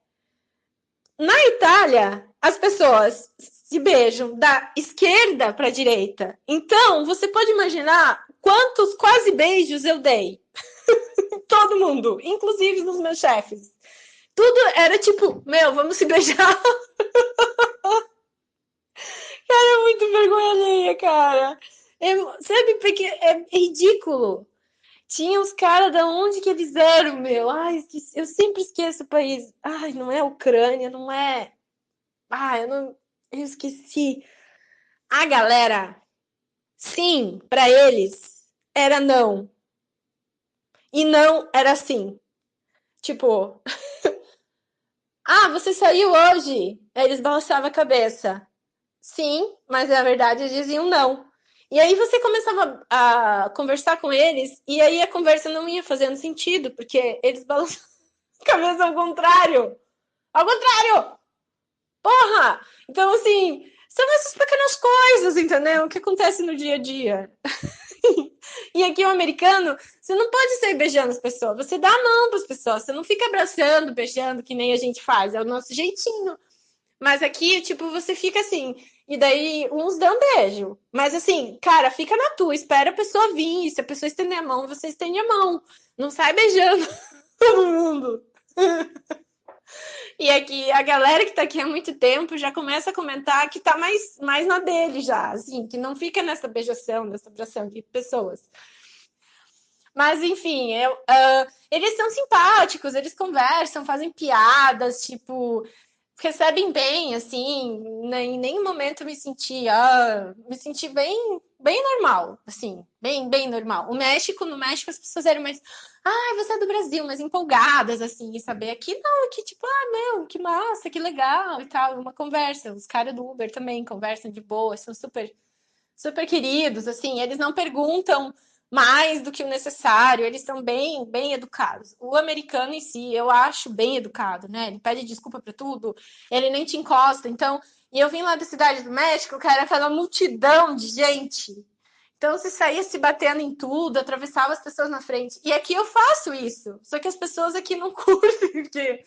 Na Itália, as pessoas se beijam da esquerda para a direita. Então, você pode imaginar quantos quase beijos eu dei. Todo mundo, inclusive nos meus chefes. Tudo era tipo, meu, vamos se beijar. Era muito vergonha alheia, cara. Sabe, porque é ridículo. Tinha os caras da onde que eles eram, meu. Ai, eu sempre esqueço o país. Ai, não é Ucrânia, não é. Eu não. Eu esqueci. A galera, sim, para eles era não. E não era sim. Tipo, você saiu hoje? Aí eles balançavam a cabeça. Sim, mas na verdade eles diziam não. E aí você começava a conversar com eles, e aí a conversa não ia fazendo sentido, porque eles balançavam a cabeça ao contrário. Ao contrário! Porra! Então, assim, são essas pequenas coisas, entendeu? Que acontecem no dia a dia. E aqui o americano, você não pode sair beijando as pessoas, você dá a mão para as pessoas, você não fica abraçando, beijando, que nem a gente faz, é o nosso jeitinho. Mas aqui, tipo, você fica assim, e daí uns dão beijo. Mas assim, cara, fica na tua, espera a pessoa vir, se a pessoa estender a mão, você estende a mão. Não sai beijando todo mundo. E aqui, a galera que tá aqui há muito tempo já começa a comentar que tá mais na dele já, assim, que não fica nessa beijação, nessa abração de pessoas. Mas, enfim, eles são simpáticos, eles conversam, fazem piadas, tipo, recebem bem, assim, em nenhum momento me senti bem normal, assim, bem normal. No México as pessoas eram mais, você é do Brasil, mais empolgadas, assim, e saber. Aqui não, aqui tipo, meu, que massa, que legal e tal, uma conversa. Os caras do Uber também conversam de boa, são super queridos, assim, eles não perguntam mais do que o necessário, eles são bem educados. O americano em si, eu acho bem educado, né? Ele pede desculpa para tudo, ele nem te encosta. Então, e eu vim lá da Cidade do México, cara, aquela multidão de gente. Então, você saía se batendo em tudo, atravessava as pessoas na frente. E aqui eu faço isso. Só que as pessoas aqui não curtem, porque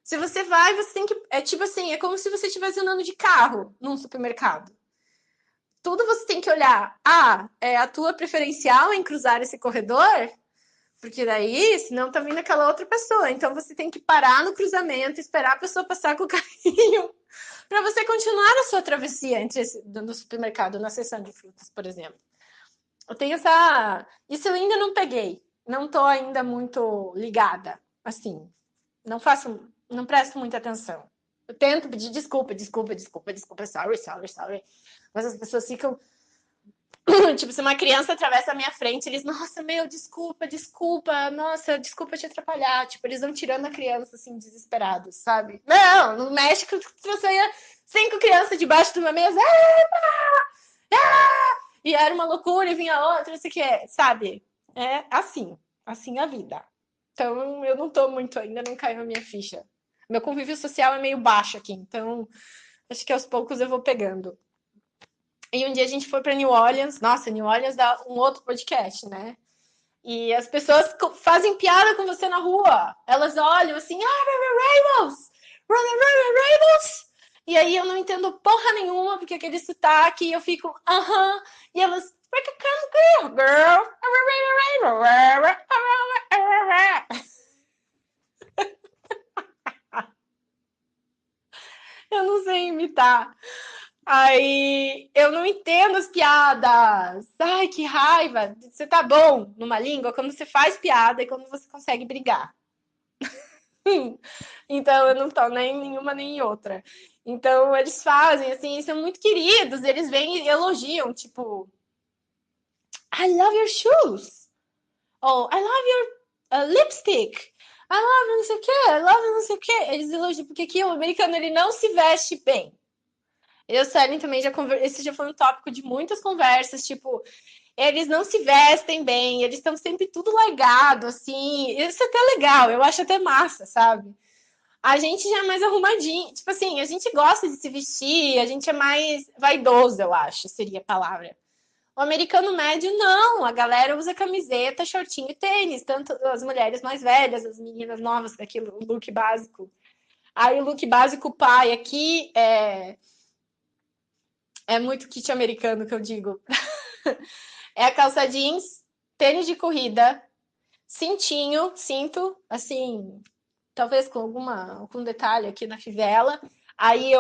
se você vai, você tem que. É tipo assim, é como se você estivesse andando de carro num supermercado. Tudo você tem que olhar. É a tua preferencial em cruzar esse corredor? Porque daí, senão tá vindo aquela outra pessoa. Então você tem que parar no cruzamento, esperar a pessoa passar com o carrinho para você continuar a sua travessia no supermercado, na seção de frutas, por exemplo. Eu tenho essa. Isso eu ainda não peguei. Não tô ainda muito ligada. Assim, não presto muita atenção. Eu tento pedir desculpa, sorry. Mas as pessoas ficam tipo, se uma criança atravessa a minha frente, eles, nossa, meu, desculpa, nossa, desculpa te atrapalhar. Tipo, eles vão tirando a criança, assim, desesperados, sabe? Não, no México, você ia 5 crianças debaixo de uma mesa, e era uma loucura, e vinha outra, não sei o que, sabe? É assim a vida. Então, eu não tô muito ainda, não caiu a minha ficha. Meu convívio social é meio baixo aqui, então acho que aos poucos eu vou pegando. E um dia a gente foi para New Orleans. Nossa, New Orleans dá um outro podcast, né? E as pessoas fazem piada com você na rua. Elas olham assim, Ravens! Ravens! E aí eu não entendo porra nenhuma, porque aquele sotaque, eu fico, E elas, girl. Eu não sei imitar. Aí eu não entendo as piadas. Ai, que raiva. Você tá bom numa língua quando você faz piada e quando você consegue brigar. Então eu não tô nem em nenhuma nem em outra. Então eles fazem assim, são muito queridos, eles vêm e elogiam, tipo, I love your shoes. Ou I love your lipstick. I love não sei o que, I love não sei o que. Eles elogiam, porque aqui o americano ele não se veste bem. Eu, Sérgio, também esse já foi um tópico de muitas conversas, tipo, eles não se vestem bem, eles estão sempre tudo largado, assim. Isso é até legal, eu acho até massa, sabe? A gente já é mais arrumadinho. Tipo assim, a gente gosta de se vestir, a gente é mais vaidoso, eu acho, seria a palavra. O americano médio, não. A galera usa camiseta, shortinho e tênis. Tanto as mulheres mais velhas, as meninas novas, aquilo, o look básico. Aí o look básico pai aqui é muito kit americano que eu digo. É a calça jeans, tênis de corrida, cinto, assim, talvez com detalhe aqui na fivela. Aí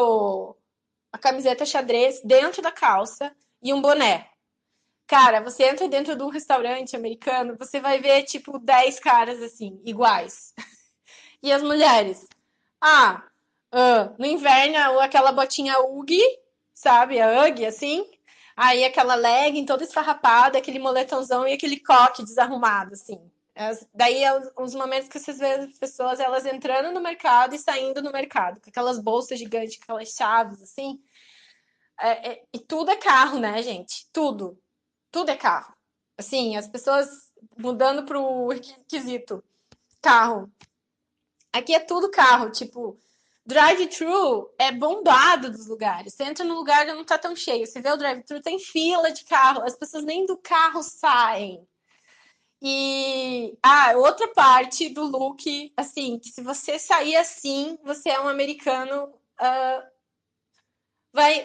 a camiseta xadrez dentro da calça e um boné. Cara, você entra dentro de um restaurante americano, você vai ver, tipo, 10 caras, assim, iguais. E as mulheres? Ah, no inverno, aquela botinha Ugg, sabe? A Ugg, assim. Aí aquela legging toda esfarrapada, aquele moletomzão e aquele coque desarrumado, assim. Daí é os momentos que vocês vê as pessoas elas entrando no mercado e saindo no mercado, com aquelas bolsas gigantes, aquelas chaves, assim. E tudo é carro, né, gente? Tudo. Tudo é carro. Assim, as pessoas mudando pro requisito carro. Aqui é tudo carro, tipo, drive-thru é bombado dos lugares. Você entra no lugar e não tá tão cheio. Você vê o drive-thru, tem fila de carro, as pessoas nem do carro saem. E outra parte do look, assim, que se você sair assim, você é um americano,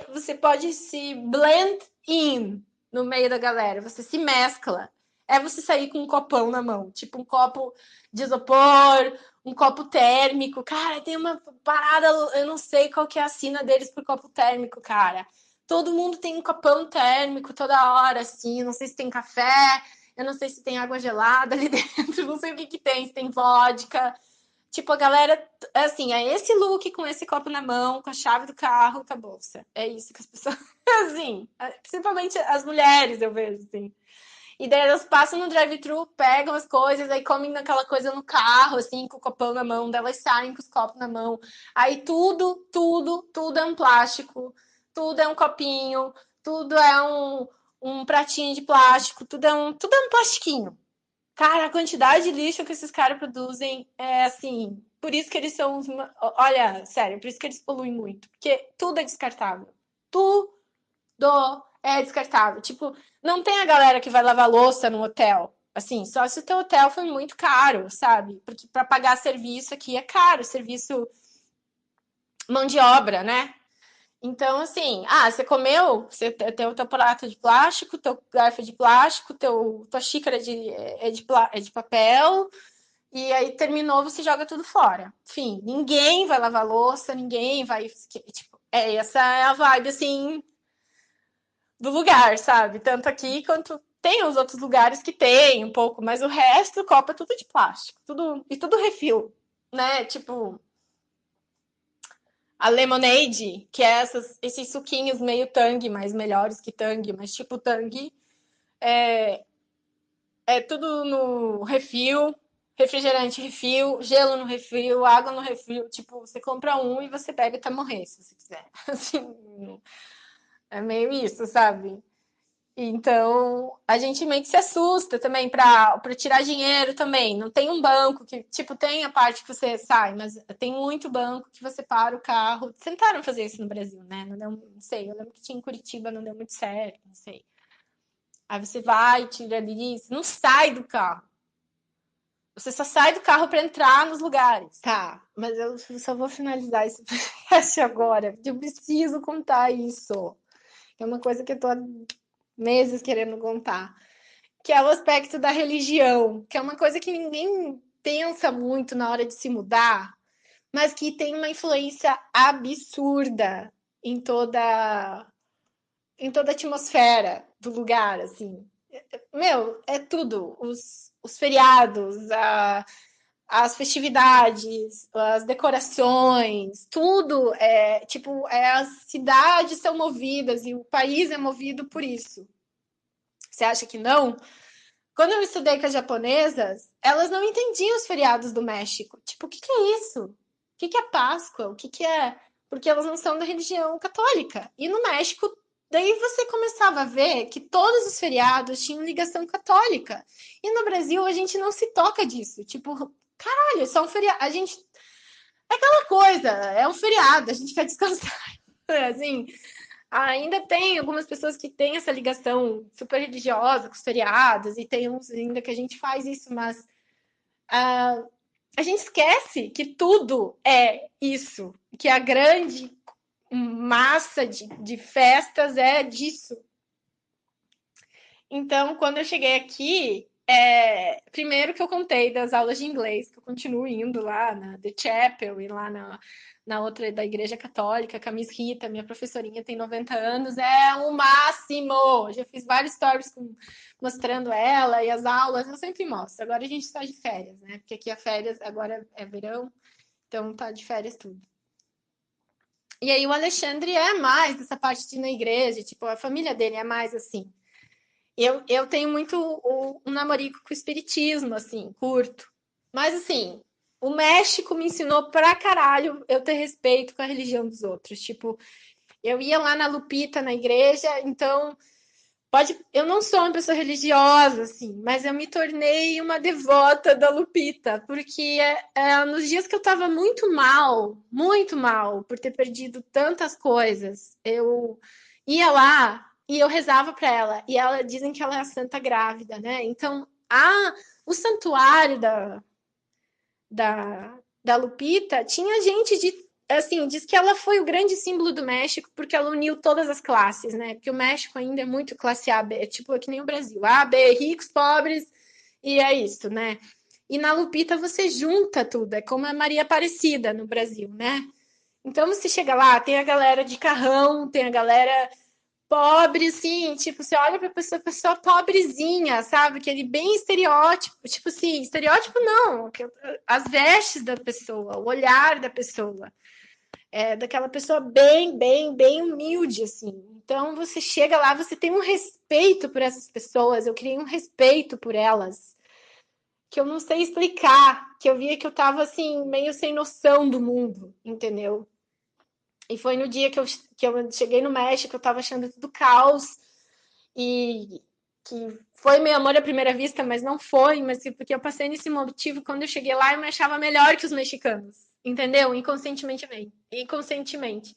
você pode se blend in no meio da galera, você se mescla. É você sair com um copão na mão, tipo um copo de isopor, um copo térmico. Cara, tem uma parada, eu não sei qual que é a sina deles por copo térmico, cara. Todo mundo tem um copão térmico toda hora, assim. Eu não sei se tem café, eu não sei se tem água gelada ali dentro, não sei o que que tem, se tem vodka. Tipo, a galera, assim, é esse look com esse copo na mão, com a chave do carro, com a bolsa. É isso que as pessoas, assim, principalmente as mulheres, eu vejo, assim. E daí elas passam no drive-thru, pegam as coisas, aí comem aquela coisa no carro, assim, com o copão na mão, daí elas saem com os copos na mão. Aí tudo é um plástico, tudo é um copinho, tudo é um pratinho de plástico, tudo é um plastiquinho. Cara, a quantidade de lixo que esses caras produzem é assim. Por isso que eles são os. Olha, sério, por isso que eles poluem muito. Porque tudo é descartável. Tudo é descartável. Tipo, não tem a galera que vai lavar louça no hotel. Assim, só se o teu hotel foi muito caro, sabe? Porque para pagar serviço aqui é caro, serviço mão de obra, né? Então, assim, você comeu, você tem o teu prato de plástico, teu garfo de plástico, tua xícara é de papel, e aí terminou, você joga tudo fora. Enfim, ninguém vai lavar louça, ninguém vai. Tipo, essa é a vibe, assim, do lugar, sabe? Tanto aqui quanto tem os outros lugares que tem um pouco, mas o resto, o copo é tudo de plástico, tudo refil, né? Tipo, a lemonade, que é esses suquinhos meio tangue, mas melhores que tangue, mas tipo tangue, é tudo no refil, refrigerante refil, gelo no refil, água no refil. Tipo, você compra um e você bebe até morrer, se você quiser. Assim, é meio isso, sabe? Então, a gente meio que se assusta também para tirar dinheiro também. Não tem um banco que, tipo, tem a parte que você sai, mas tem muito banco que você para o carro. Tentaram fazer isso no Brasil, né? Não deu, não sei. Eu lembro que tinha em Curitiba, não deu muito certo, não sei. Aí você vai, tira ali, você não sai do carro. Você só sai do carro para entrar nos lugares. Tá, mas eu só vou finalizar esse podcast agora. Eu preciso contar isso. É uma coisa que eu tô há meses querendo contar. Que é o aspecto da religião, que é uma coisa que ninguém pensa muito na hora de se mudar, mas que tem uma influência absurda em toda a atmosfera do lugar, assim. Meu, é tudo. Os feriados, as festividades, as decorações, tudo é tipo, as cidades são movidas e o país é movido por isso. Você acha que não? Quando eu estudei com as japonesas, elas não entendiam os feriados do México. Tipo, o que que é isso? O que que é Páscoa? O que que é? Porque elas não são da religião católica. E no México, daí você começava a ver que todos os feriados tinham ligação católica. E no Brasil a gente não se toca disso. Tipo, caralho, é só um feriado. A gente é aquela coisa, é um feriado, a gente quer descansar. Assim, ainda tem algumas pessoas que têm essa ligação super religiosa com os feriados, e tem uns ainda que a gente faz isso, mas a gente esquece que tudo é isso, que a grande massa de festas é disso. Então, quando eu cheguei aqui, primeiro que eu contei das aulas de inglês, que eu continuo indo lá na The Chapel e lá na outra da Igreja Católica, com a Miss Rita, minha professorinha tem 90 anos, é o máximo! Já fiz vários stories mostrando ela e as aulas, eu sempre mostro. Agora a gente está de férias, né? Porque aqui a férias, agora é verão, então tá de férias tudo. E aí o Alexandre é mais dessa parte de ir na igreja, tipo, a família dele é mais assim. Eu tenho muito um namorico com o espiritismo, assim, curto. Mas, assim, o México me ensinou pra caralho eu ter respeito com a religião dos outros. Tipo, eu ia lá na Lupita, na igreja, então eu não sou uma pessoa religiosa, assim, mas eu me tornei uma devota da Lupita, porque nos dias que eu tava muito mal, por ter perdido tantas coisas, eu ia lá e eu rezava para ela. E ela dizem que ela é a santa grávida, né? Então, o santuário da Lupita tinha gente de assim, diz que ela foi o grande símbolo do México porque ela uniu todas as classes, né? Porque o México ainda é muito classe A, B, é tipo que nem o Brasil, A, B, ricos, pobres, e é isso, né? E na Lupita você junta tudo, é como a Maria Aparecida no Brasil, né? Então você chega lá, tem a galera de carrão, tem a galera pobre, assim, tipo, você olha pra pessoa pobrezinha, sabe? Aquele bem estereótipo, tipo assim, estereótipo não, as vestes da pessoa, o olhar da pessoa, daquela pessoa bem humilde, assim. Então você chega lá, você tem um respeito por essas pessoas, eu criei um respeito por elas, que eu não sei explicar, que eu via que eu tava, assim, meio sem noção do mundo, entendeu? E foi no dia que eu cheguei no México, eu tava achando tudo caos, e que foi meu amor à primeira vista, mas não foi, mas porque eu passei nesse motivo, quando eu cheguei lá, eu me achava melhor que os mexicanos, entendeu? Inconscientemente.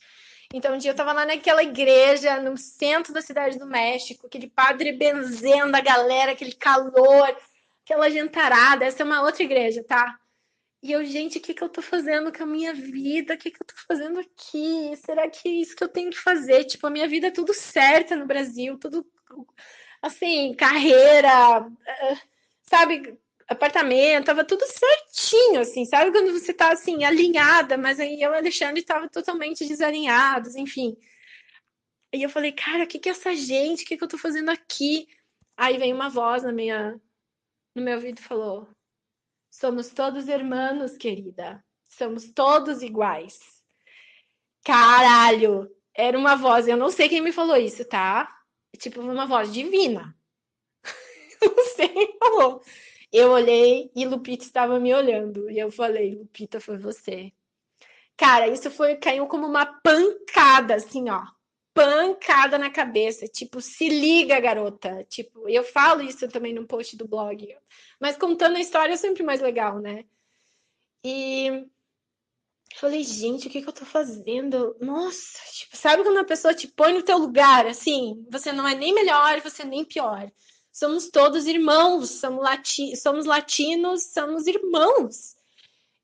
Então, um dia eu tava lá naquela igreja, no centro da cidade do México, aquele padre benzendo a galera, aquele calor, aquela gentarada. Essa é uma outra igreja, tá? E eu, gente, o que que eu tô fazendo com a minha vida? O que que eu tô fazendo aqui? Será que é isso que eu tenho que fazer? Tipo, a minha vida é tudo certa no Brasil, tudo assim, carreira, sabe, apartamento, tava tudo certinho, assim, sabe quando você tá assim, alinhada, mas aí eu e o Alexandre tava totalmente desalinhados, enfim. E eu falei, cara, o que que é essa gente? O que que eu tô fazendo aqui? Aí veio uma voz no meu ouvido e falou: somos todos irmãos, querida. Somos todos iguais. Caralho! Era uma voz, eu não sei quem me falou isso, tá? Tipo, uma voz divina. Não sei quem falou. Eu olhei e Lupita estava me olhando. E eu falei, Lupita, foi você. Cara, isso foi, caiu como uma pancada, assim, ó. Pancada na cabeça. Tipo, se liga, garota. Tipo, eu falo isso também no post do blog. Mas contando a história é sempre mais legal, né? E falei, gente, o que que eu tô fazendo? Nossa, tipo, sabe quando a pessoa te põe no teu lugar, assim? Você não é nem melhor, você nem pior. Somos todos irmãos, somos latinos, somos irmãos.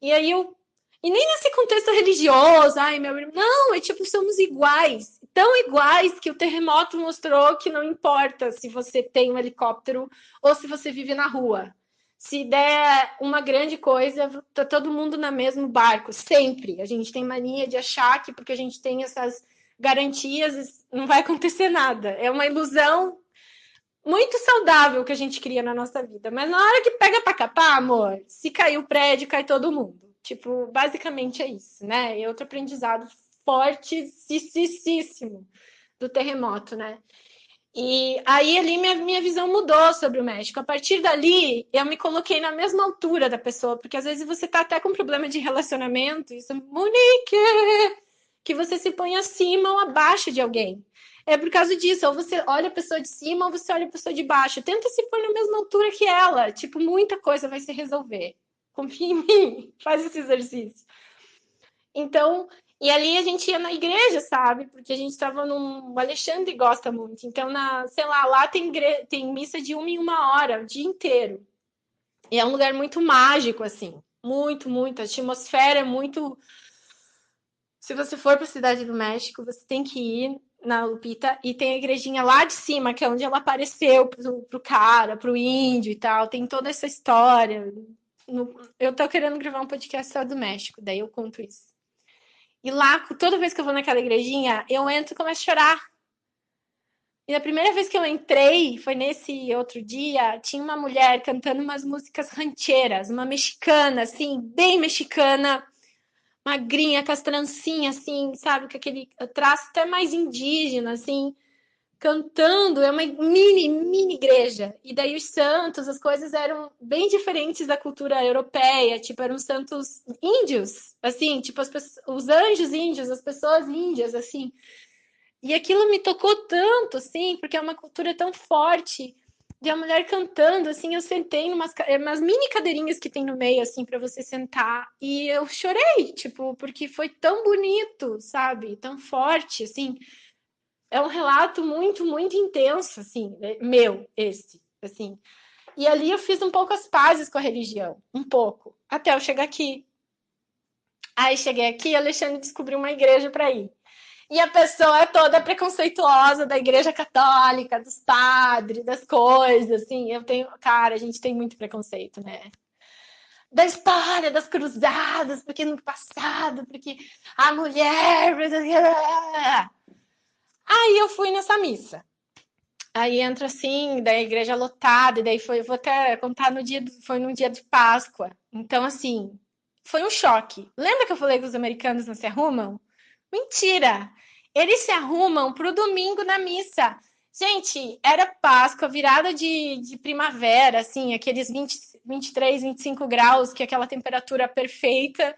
E aí eu. E nem nesse contexto religioso, ai, meu irmão. Não, é tipo, somos iguais. Tão iguais que o terremoto mostrou que não importa se você tem um helicóptero ou se você vive na rua. Se der uma grande coisa, tá todo mundo no mesmo barco, sempre. A gente tem mania de achar que porque a gente tem essas garantias não vai acontecer nada. É uma ilusão muito saudável que a gente cria na nossa vida. Mas na hora que pega pra capar, amor, se cair o prédio, cai todo mundo. Tipo, basicamente é isso, né? E outro aprendizado fortíssimo do terremoto, né? E aí ali minha visão mudou sobre o México. A partir dali, eu me coloquei na mesma altura da pessoa, porque às vezes você tá até com problema de relacionamento, isso é Monique, que você se põe acima ou abaixo de alguém. É por causa disso, ou você olha a pessoa de cima ou você olha a pessoa de baixo. Tenta se pôr na mesma altura que ela. Tipo, muita coisa vai se resolver. Confia em mim, faz esse exercício. Então, e ali a gente ia na igreja, sabe? Porque a gente estava num. O Alexandre gosta muito. Então, sei lá tem missa de 1 em 1 hora, o dia inteiro. E é um lugar muito mágico, assim. Muito. A atmosfera é muito. Se você for para a Cidade do México, você tem que ir na Lupita e tem a igrejinha lá de cima, que é onde ela apareceu pro cara, pro índio e tal. Tem toda essa história. Eu tô querendo gravar um podcast só do México, daí eu conto isso. E lá, toda vez que eu vou naquela igrejinha, eu entro e começo a chorar. E na primeira vez que eu entrei, foi nesse outro dia, tinha uma mulher cantando umas músicas rancheiras, uma mexicana, assim, bem mexicana, magrinha, com as trancinhas, assim, sabe, com aquele traço até mais indígena, assim, cantando, é uma mini igreja. E daí os santos, as coisas eram bem diferentes da cultura europeia, tipo, eram santos índios, assim, tipo, os anjos índios, as pessoas índias, assim. E aquilo me tocou tanto, assim, porque é uma cultura tão forte. E a mulher cantando, assim, eu sentei umas mini cadeirinhas que tem no meio, assim, para você sentar. E eu chorei, tipo, porque foi tão bonito, sabe? Tão forte, assim. É um relato muito, muito intenso, assim, meu, esse, assim. E ali eu fiz um pouco as pazes com a religião, um pouco, até eu chegar aqui. Aí cheguei aqui e Alexandre descobriu uma igreja para ir. E a pessoa é toda preconceituosa da igreja católica, dos padres, das coisas, assim. Eu tenho. Cara, a gente tem muito preconceito, né? Da história das cruzadas, porque no passado, porque a mulher. Aí eu fui nessa missa. Aí entra assim, da igreja lotada, e daí foi, vou até contar no dia, foi num dia de Páscoa. Então, assim, foi um choque. Lembra que eu falei que os americanos não se arrumam? Mentira! Eles se arrumam pro domingo na missa. Gente, era Páscoa, virada de primavera, assim, aqueles 20, 23, 25 graus, que é aquela temperatura perfeita.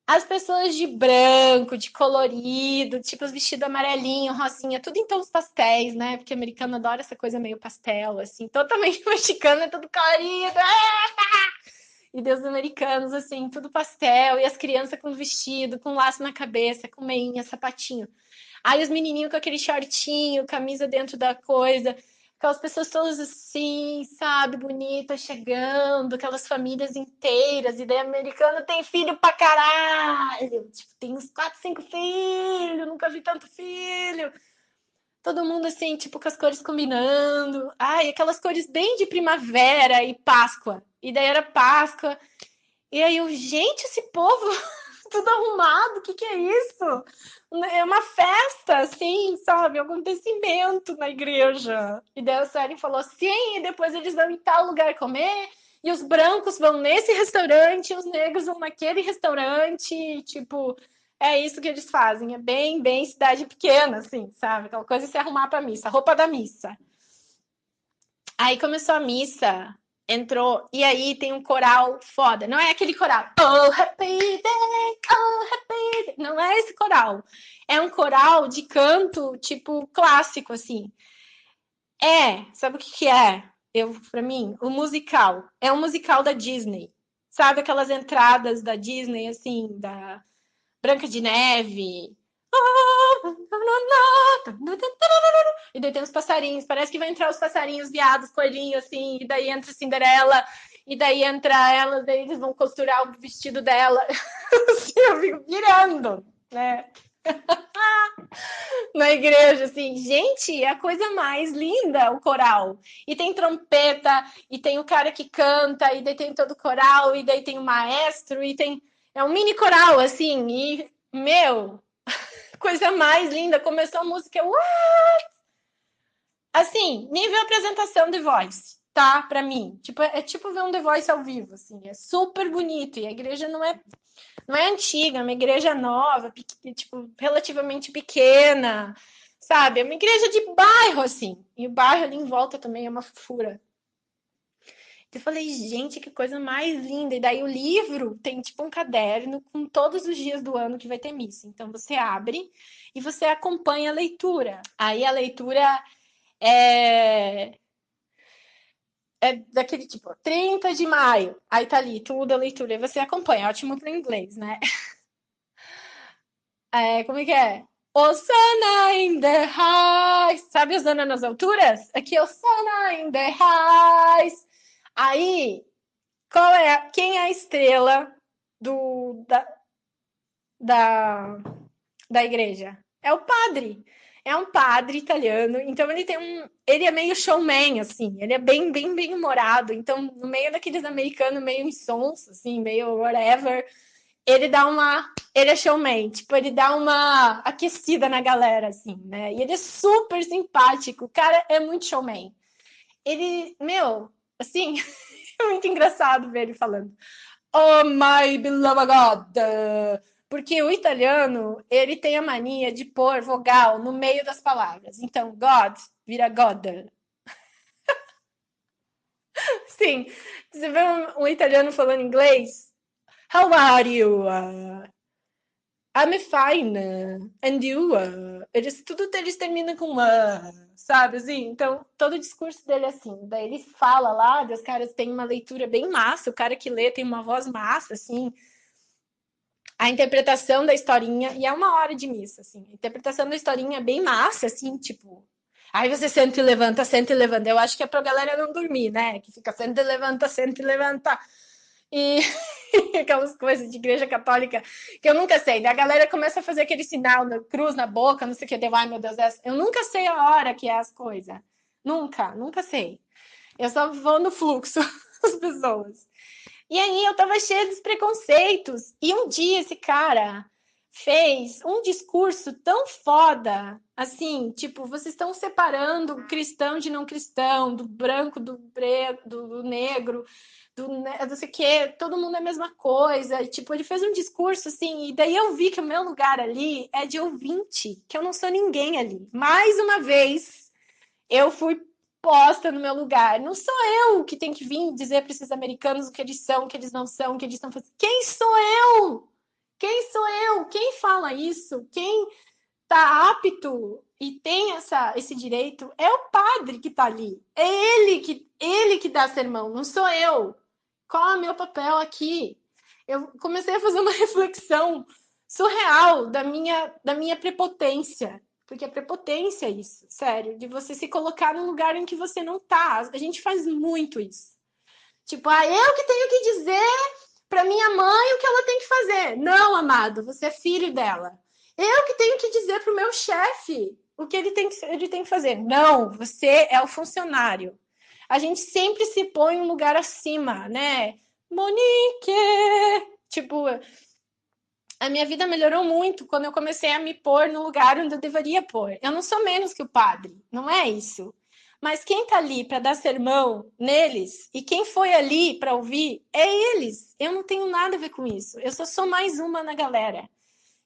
As pessoas de branco, de colorido, tipo os vestidos amarelinho, rosinha, tudo em tons pastéis, né? Porque americano adora essa coisa meio pastel, assim, totalmente mexicano, é tudo colorido. E Deus americanos, assim, tudo pastel, e as crianças com vestido, com laço na cabeça, com meinha, sapatinho. Aí os menininhos com aquele shortinho, camisa dentro da coisa, aquelas pessoas todas assim, sabe, bonitas, chegando, aquelas famílias inteiras, e daí americano tem filho pra caralho, tipo, tem uns 4, 5 filhos, nunca vi tanto filho. Todo mundo assim, tipo, com as cores combinando. Ai, aquelas cores bem de primavera e Páscoa. E daí era Páscoa. E aí eu, gente, esse povo tudo arrumado, o que é isso? É uma festa, assim, sabe? Um acontecimento na igreja. E daí a Suelen falou, sim, e depois eles vão em tal lugar comer, e os brancos vão nesse restaurante, e os negros vão naquele restaurante, e, tipo, é isso que eles fazem. É bem, bem cidade pequena, assim, sabe? Aquela coisa de se arrumar pra missa, roupa da missa. Aí começou a missa, entrou, e aí tem um coral foda. Não é aquele coral, oh, happy day, oh, happy day. Não é esse coral. É um coral de canto, tipo, clássico, assim. Sabe o que que é? Pra mim, o musical. É um musical da Disney. Sabe aquelas entradas da Disney, assim, da Branca de Neve, e daí tem os passarinhos, parece que vai entrar os passarinhos, viados, coelhinhos, assim, e daí entra Cinderela, e daí entra ela, daí eles vão costurar o vestido dela. Assim, eu fico virando, né? Na igreja, assim, gente, é a coisa mais linda o coral. E tem trompeta, e tem o cara que canta, e daí tem todo o coral, e daí tem o maestro, e tem. É um mini coral, assim, e, meu, coisa mais linda. Começou a música, assim, nível apresentação The Voice, tá? Pra mim. Tipo, é tipo ver um The Voice ao vivo, assim. É super bonito. E a igreja não é antiga, é uma igreja nova, tipo, relativamente pequena, sabe? É uma igreja de bairro, assim. E o bairro ali em volta também é uma fura. Eu falei, gente, que coisa mais linda. E daí o livro tem tipo um caderno com todos os dias do ano que vai ter missa. Então você abre e você acompanha a leitura. Aí a leitura é, é daquele tipo, 30 de maio. Aí tá ali tudo a leitura. E você acompanha. Ótimo para inglês, né? Como é que é? Osana in the highs. Sabe Osana nas alturas? Aqui, Osana in the highs. Aí, quem é a estrela do, da, da, da igreja? É o padre. É um padre italiano, então ele é meio showman, assim, ele é bem, bem, bem humorado, então no meio daqueles americanos meio insons, assim, meio whatever, ele é showman, tipo, ele dá uma aquecida na galera, assim, né? E ele é super simpático, o cara é muito showman. Ele, meu, assim, é muito engraçado ver ele falando. Oh my beloved God! Porque o italiano, ele tem a mania de pôr vogal no meio das palavras. Então, God vira God. Sim, você vê um italiano falando inglês? How are you? I'm fine. And you? Eles terminam com sabe assim? Então, todo o discurso dele é assim. Daí ele fala lá, os caras têm uma leitura bem massa, o cara que lê tem uma voz massa, assim. A interpretação da historinha, e é 1 hora de missa, assim. A interpretação da historinha é bem massa, assim, tipo. Aí você senta e levanta, senta e levanta. Eu acho que é pra galera não dormir, né? Que fica senta e levanta. E aquelas coisas de igreja católica que eu nunca sei. Daí a galera começa a fazer aquele sinal, cruz na boca, não sei o que. Deu, ai meu Deus, eu nunca sei a hora que é as coisas. Nunca sei. Eu só vou no fluxo das pessoas. E aí eu tava cheia dos preconceitos. E um dia esse cara fez um discurso tão foda, assim, tipo, vocês estão separando o cristão de não cristão, do branco, do negro, não sei o quê, todo mundo é a mesma coisa. E, tipo, ele fez um discurso assim, e daí eu vi que o meu lugar ali é de ouvinte, que eu não sou ninguém ali. Mais uma vez, eu fui posta no meu lugar. Não sou eu que tenho que vir dizer para esses americanos o que eles são, o que eles não são, o que eles estão fazendo. Quem sou eu? Quem sou eu? Quem fala isso? Quem está apto e tem esse direito é o padre que está ali. É ele que dá sermão, não sou eu. Qual é o meu papel aqui? Eu comecei a fazer uma reflexão surreal da minha prepotência. Porque é prepotência isso, sério, de você se colocar num lugar em que você não tá. A gente faz muito isso. Tipo, eu que tenho que dizer para minha mãe o que ela tem que fazer. Não, amado, você é filho dela. Eu que tenho que dizer pro meu chefe o que ele tem que fazer. Não, você é o funcionário. A gente sempre se põe um lugar acima, né? Monique! Tipo, a minha vida melhorou muito quando eu comecei a me pôr no lugar onde eu deveria pôr. Eu não sou menos que o padre, não é isso. Mas quem está ali para dar sermão neles e quem foi ali para ouvir é eles. Eu não tenho nada a ver com isso. Eu só sou mais uma na galera.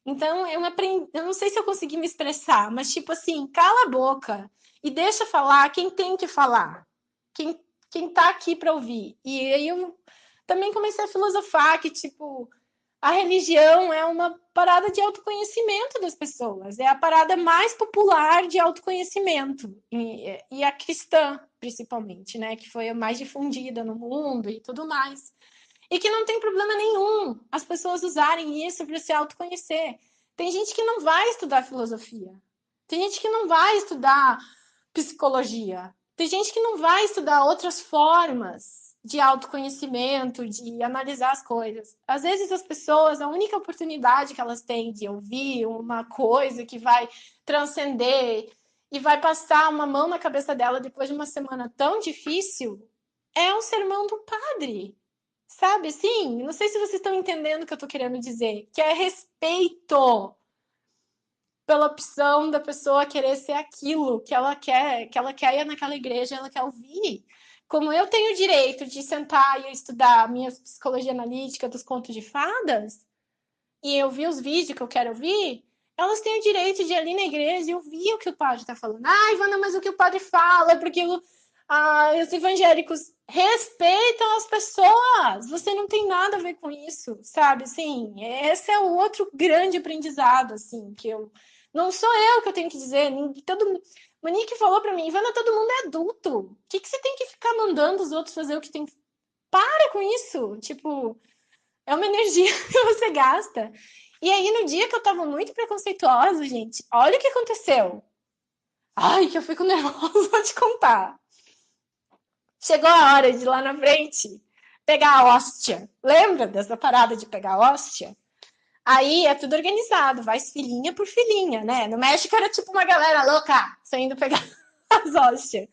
Então eu aprendi, eu não sei se eu consegui me expressar, mas tipo assim, cala a boca e deixa falar quem tem que falar. Quem tá aqui para ouvir. E aí eu também comecei a filosofar que tipo a religião é uma parada de autoconhecimento das pessoas, é a parada mais popular de autoconhecimento, e a cristã, principalmente, né, que foi a mais difundida no mundo e tudo mais. E que não tem problema nenhum as pessoas usarem isso para se autoconhecer. Tem gente que não vai estudar filosofia, tem gente que não vai estudar psicologia, tem gente que não vai estudar outras formas de autoconhecimento, de analisar as coisas. Às vezes as pessoas, a única oportunidade que elas têm de ouvir uma coisa que vai transcender e vai passar uma mão na cabeça dela depois de uma semana tão difícil, é um sermão do padre. Sabe assim? Não sei se vocês estão entendendo o que eu estou querendo dizer, que é respeito pela opção da pessoa querer ser aquilo que ela quer ir naquela igreja, ela quer ouvir. Como eu tenho o direito de sentar e estudar a minha psicologia analítica dos contos de fadas, e eu vi os vídeos que eu quero ouvir, elas têm o direito de ir ali na igreja e ouvir o que o padre está falando. Ah, Ivana, mas o que o padre fala, porque os evangélicos respeitam as pessoas. Você não tem nada a ver com isso, sabe? Assim, esse é o outro grande aprendizado, assim, que eu não sou eu que eu tenho que dizer. Monique falou para mim, Ivana, todo mundo é adulto. O que você tem que ficar mandando os outros fazer o que tem que. Para com isso! Tipo, é uma energia que você gasta. E aí, no dia que eu tava muito preconceituosa, gente, olha o que aconteceu. Ai, que eu fico nervosa, vou te contar. Chegou a hora de ir lá na frente pegar a hóstia. Lembra dessa parada de pegar a hóstia? Aí é tudo organizado, vai filhinha por filhinha, né? No México era tipo uma galera louca saindo pegar as hóstias.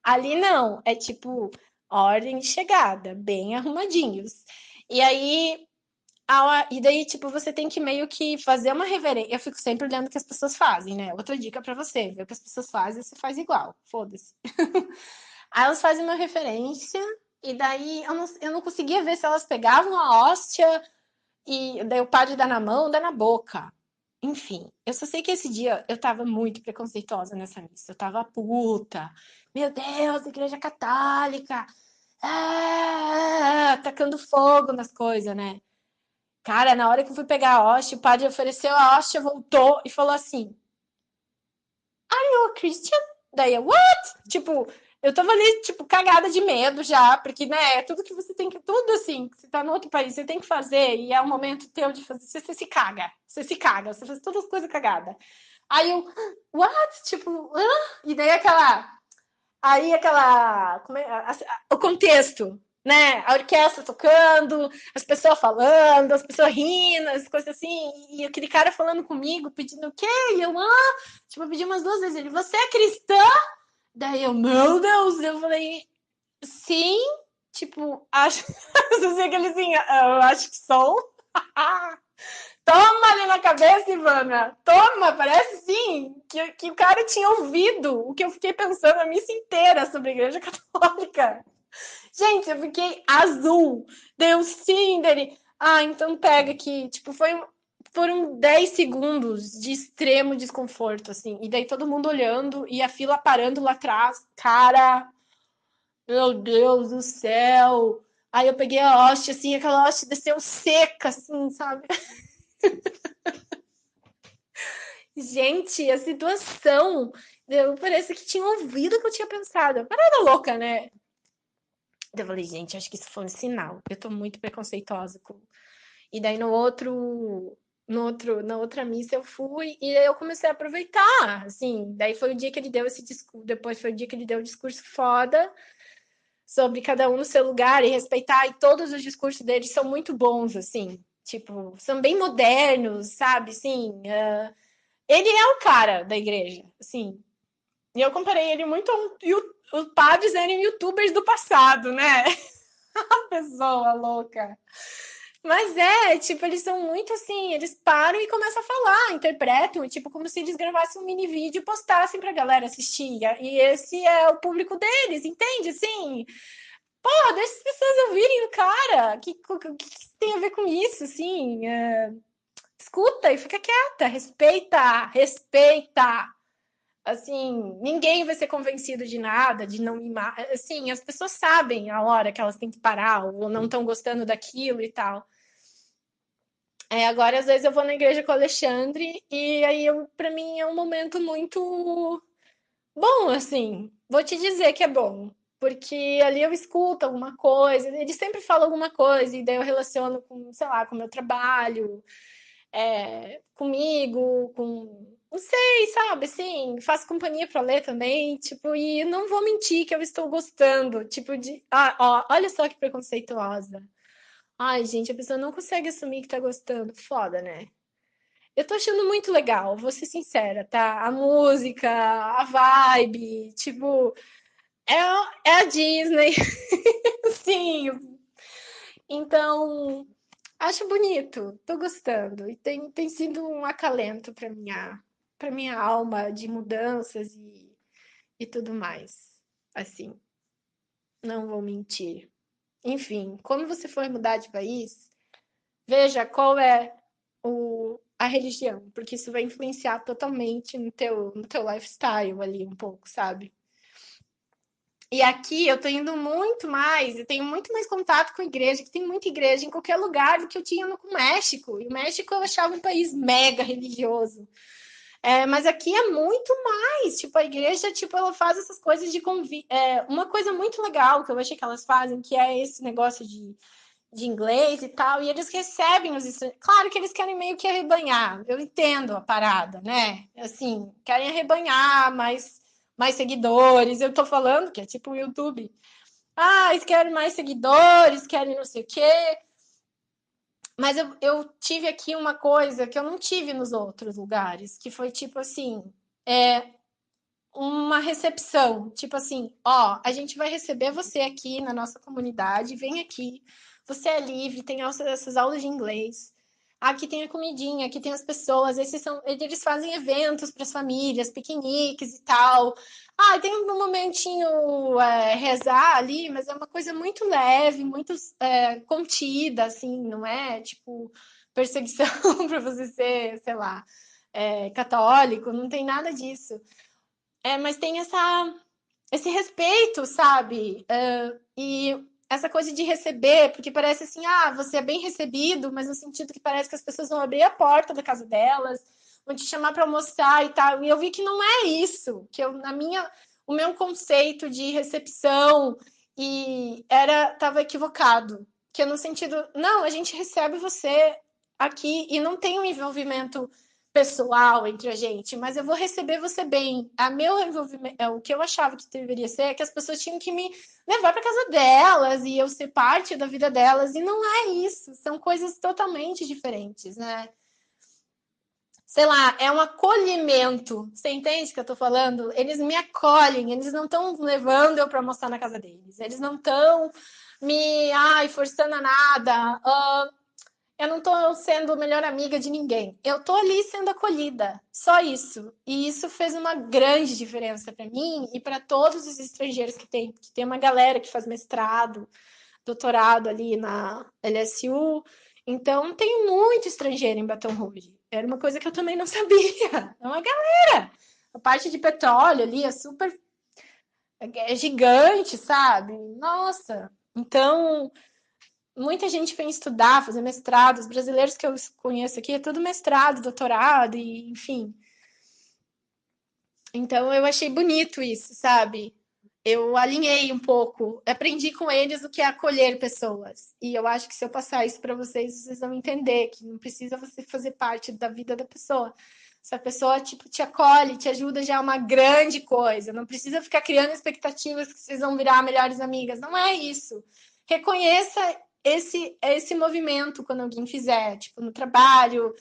Ali não, é tipo ordem de chegada, bem arrumadinhos. E aí e daí, tipo, você tem que meio que fazer uma reverência. Eu fico sempre olhando o que as pessoas fazem, né? Outra dica pra você: ver o que as pessoas fazem, você faz igual. Foda-se. Aí elas fazem uma referência, e daí eu não conseguia ver se elas pegavam a hóstia e daí o padre dá na mão, dá na boca. Enfim, eu só sei que esse dia eu tava muito preconceituosa nessa missa. Eu tava puta. Meu Deus, igreja católica. Tacando fogo nas coisas, né? Cara, na hora que eu fui pegar a hóstia, o padre ofereceu a hóstia, voltou e falou assim: "Ô, Christian?" Daí eu, what? Tipo, eu tava ali, tipo, cagada de medo já, porque, né, é tudo que você tem que, tudo assim, que você tá no outro país, você tem que fazer, e é o momento teu de fazer, você se caga, você faz todas as coisas cagadas. Aí eu, what? Tipo, hã? E daí como é, o contexto, né? A orquestra tocando, as pessoas falando, as pessoas rindo, as coisas assim, e aquele cara falando comigo, pedindo o quê? E eu, tipo, eu pedi umas duas vezes, ele, você é cristã? Daí eu, meu Deus, eu falei, sim, tipo, acho, assim, aquele assim, eu acho que sou. Toma ali na cabeça, Ivana. Toma, parece sim que o cara tinha ouvido o que eu fiquei pensando a missa inteira sobre a Igreja Católica. Gente, eu fiquei azul. Deu sim dele. Então pega aqui. Tipo, foram 10 segundos de extremo desconforto, assim. E daí todo mundo olhando e a fila parando lá atrás. Cara, meu Deus do céu. Aí eu peguei a hóstia, assim, aquela hóstia desceu seca, assim, sabe? Gente, a situação, eu parece que tinha ouvido o que eu tinha pensado. Parada louca, né? Eu falei, gente, acho que isso foi um sinal. Eu tô muito preconceituosa com. E daí na outra missa eu fui e eu comecei a aproveitar, assim. Daí foi o dia que ele deu esse discurso, depois foi o dia que ele deu o discurso foda sobre cada um no seu lugar e respeitar, e todos os discursos dele são muito bons, assim. Tipo, são bem modernos, sabe? Sim, ele é o cara da igreja, assim. E eu comparei ele muito os padres eram youtubers do passado, né? A pessoa louca. Mas tipo, eles são muito assim, eles param e começam a falar, interpretam, tipo, como se eles gravassem um mini vídeo e postassem pra galera assistir. E esse é o público deles, entende? Assim, pô, deixa as pessoas ouvirem o cara. Que tem a ver com isso, assim? Escuta e fica quieta, respeita. Assim, ninguém vai ser convencido de nada, de não mimar. Assim, as pessoas sabem a hora que elas têm que parar ou não estão gostando daquilo e tal. Agora, às vezes, eu vou na igreja com o Alexandre e aí, para mim, é um momento muito bom, assim. Vou te dizer que é bom, porque ali eu escuto alguma coisa, ele sempre fala alguma coisa, e daí eu relaciono com, sei lá, com o meu trabalho, comigo, com. Não sei, sabe, assim, faço companhia para ler também, tipo, e não vou mentir que eu estou gostando, tipo, de. Olha só que preconceituosa. Ai, gente, a pessoa não consegue assumir que tá gostando. Foda, né? Eu tô achando muito legal, vou ser sincera, tá? A música, a vibe, tipo, é, é a Disney, sim. Então, acho bonito, tô gostando. E tem sido um acalento para minha alma de mudanças e tudo mais. Assim, não vou mentir. Enfim, quando você for mudar de país, veja qual é a religião, porque isso vai influenciar totalmente no teu lifestyle ali um pouco, sabe? E aqui eu tô indo muito mais, eu tenho muito mais contato com a igreja, que tem muita igreja em qualquer lugar do que eu tinha no México. E o México eu achava um país mega religioso. Mas aqui é muito mais, tipo, a igreja, tipo, ela faz essas coisas de convite. Uma coisa muito legal que eu achei que elas fazem, que é esse negócio de inglês e tal, e eles recebem os estudantes. Claro que eles querem meio que arrebanhar, eu entendo a parada, né? Assim, querem arrebanhar mais seguidores. Eu tô falando que é tipo o YouTube. Eles querem mais seguidores, querem não sei o quê. Mas eu tive aqui uma coisa que eu não tive nos outros lugares, que foi tipo assim, uma recepção, tipo assim, a gente vai receber você aqui na nossa comunidade, vem aqui, você é livre, tem essas aulas de inglês, aqui tem a comidinha, aqui tem as pessoas, eles fazem eventos para as famílias, piqueniques e tal. Tem um momentinho rezar ali, mas é uma coisa muito leve, muito contida, assim, não é tipo perseguição para você ser, sei lá, católico, não tem nada disso. Mas tem esse respeito, sabe? E essa coisa de receber, porque parece assim, você é bem recebido, mas no sentido que parece que as pessoas vão abrir a porta da casa delas, vão te chamar para almoçar e tal. E eu vi que não é isso, que o meu conceito de recepção estava equivocado, que é no sentido, não, a gente recebe você aqui e não tem um envolvimento pessoal entre a gente, mas eu vou receber você bem. Meu envolvimento, o que eu achava que deveria ser é que as pessoas tinham que me levar para casa delas e eu ser parte da vida delas, e não é isso, são coisas totalmente diferentes, né? Sei lá, é um acolhimento. Você entende o que eu tô falando? Eles me acolhem, eles não estão levando eu para almoçar na casa deles, eles não estão forçando a nada. Eu não estou sendo a melhor amiga de ninguém. Eu estou ali sendo acolhida. Só isso. E isso fez uma grande diferença para mim e para todos os estrangeiros que tem. Que tem uma galera que faz mestrado, doutorado ali na LSU. Então, tem muito estrangeiro em Baton Rouge. Era uma coisa que eu também não sabia. É uma galera. A parte de petróleo ali é super. É gigante, sabe? Nossa. Então, muita gente vem estudar, fazer mestrado. Os brasileiros que eu conheço aqui é tudo mestrado, doutorado, e enfim. Então eu achei bonito isso, sabe? Eu alinhei um pouco, aprendi com eles o que é acolher pessoas. E eu acho que se eu passar isso para vocês, vocês vão entender que não precisa você fazer parte da vida da pessoa. Se a pessoa tipo te acolhe, te ajuda, já é uma grande coisa. Não precisa ficar criando expectativas que vocês vão virar melhores amigas. Não é isso. Reconheça esse movimento quando alguém fizer, tipo no trabalho,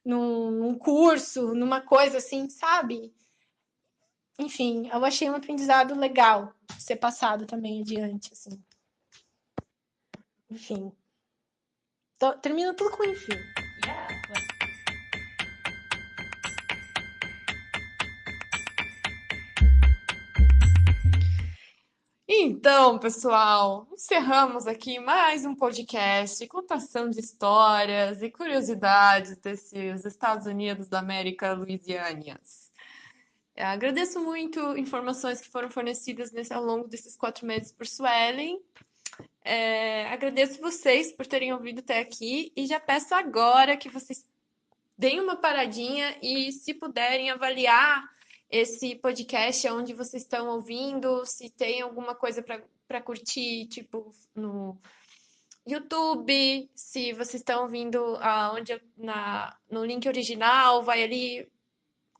num curso, numa coisa assim, sabe? Enfim, eu achei um aprendizado legal ser passado também adiante, assim. Enfim. Termina tudo com enfim. Então, pessoal, encerramos aqui mais um podcast, contação de histórias e curiosidades desses Estados Unidos da América Louisianias. Agradeço muito informações que foram fornecidas ao longo desses 4 meses por Suelen. Agradeço vocês por terem ouvido até aqui e já peço agora que vocês deem uma paradinha e, se puderem, avaliar esse podcast onde vocês estão ouvindo, se tem alguma coisa para curtir, tipo no YouTube, se vocês estão ouvindo no link original, vai ali,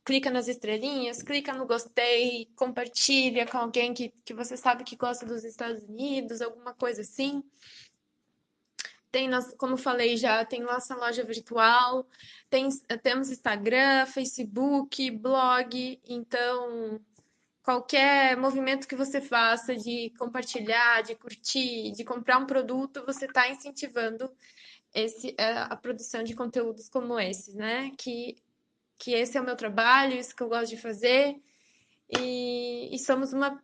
clica nas estrelinhas, clica no gostei, compartilha com alguém que você sabe que gosta dos Estados Unidos, alguma coisa assim. Como falei já, tem nossa loja virtual, temos Instagram, Facebook, blog, então qualquer movimento que você faça de compartilhar, de curtir, de comprar um produto, você está incentivando a produção de conteúdos como esses, né? Que esse é o meu trabalho, isso que eu gosto de fazer, e somos uma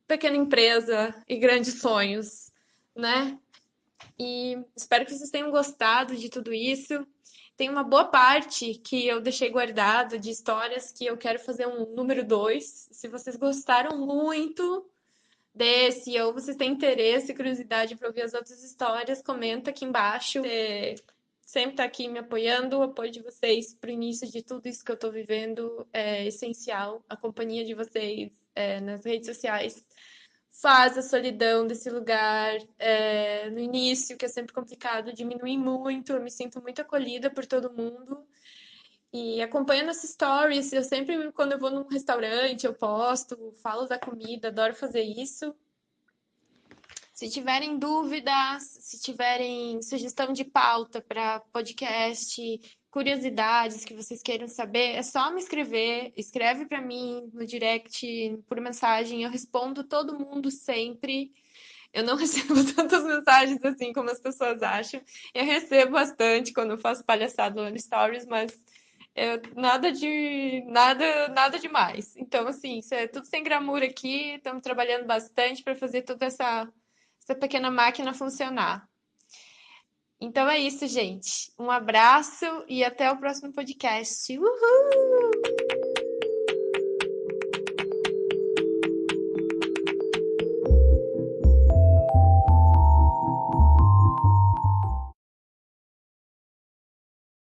pequena empresa e grandes sonhos, né? E espero que vocês tenham gostado de tudo isso. Tem uma boa parte que eu deixei guardado de histórias que eu quero fazer um número 2. Se vocês gostaram muito desse, ou vocês têm interesse e curiosidade para ouvir as outras histórias, comenta aqui embaixo. Você sempre está aqui me apoiando, o apoio de vocês para o início de tudo isso que eu estou vivendo é essencial. A companhia de vocês nas redes sociais faz a solidão desse lugar no início, que é sempre complicado, diminuir muito. Eu me sinto muito acolhida por todo mundo. E acompanhando as stories, eu sempre, quando eu vou num restaurante, eu posto, falo da comida, adoro fazer isso. Se tiverem dúvidas, se tiverem sugestão de pauta para podcast, curiosidades que vocês queiram saber, é só me escrever. Escreve para mim no direct, por mensagem. Eu respondo todo mundo sempre. Eu não recebo tantas mensagens assim como as pessoas acham. Eu recebo bastante quando eu faço palhaçada no Stories, mas nada demais. Então, assim, isso é tudo sem glamour aqui. Estamos trabalhando bastante para fazer toda essa pequena máquina funcionar. Então é isso, gente. Um abraço e até o próximo podcast. Uhul!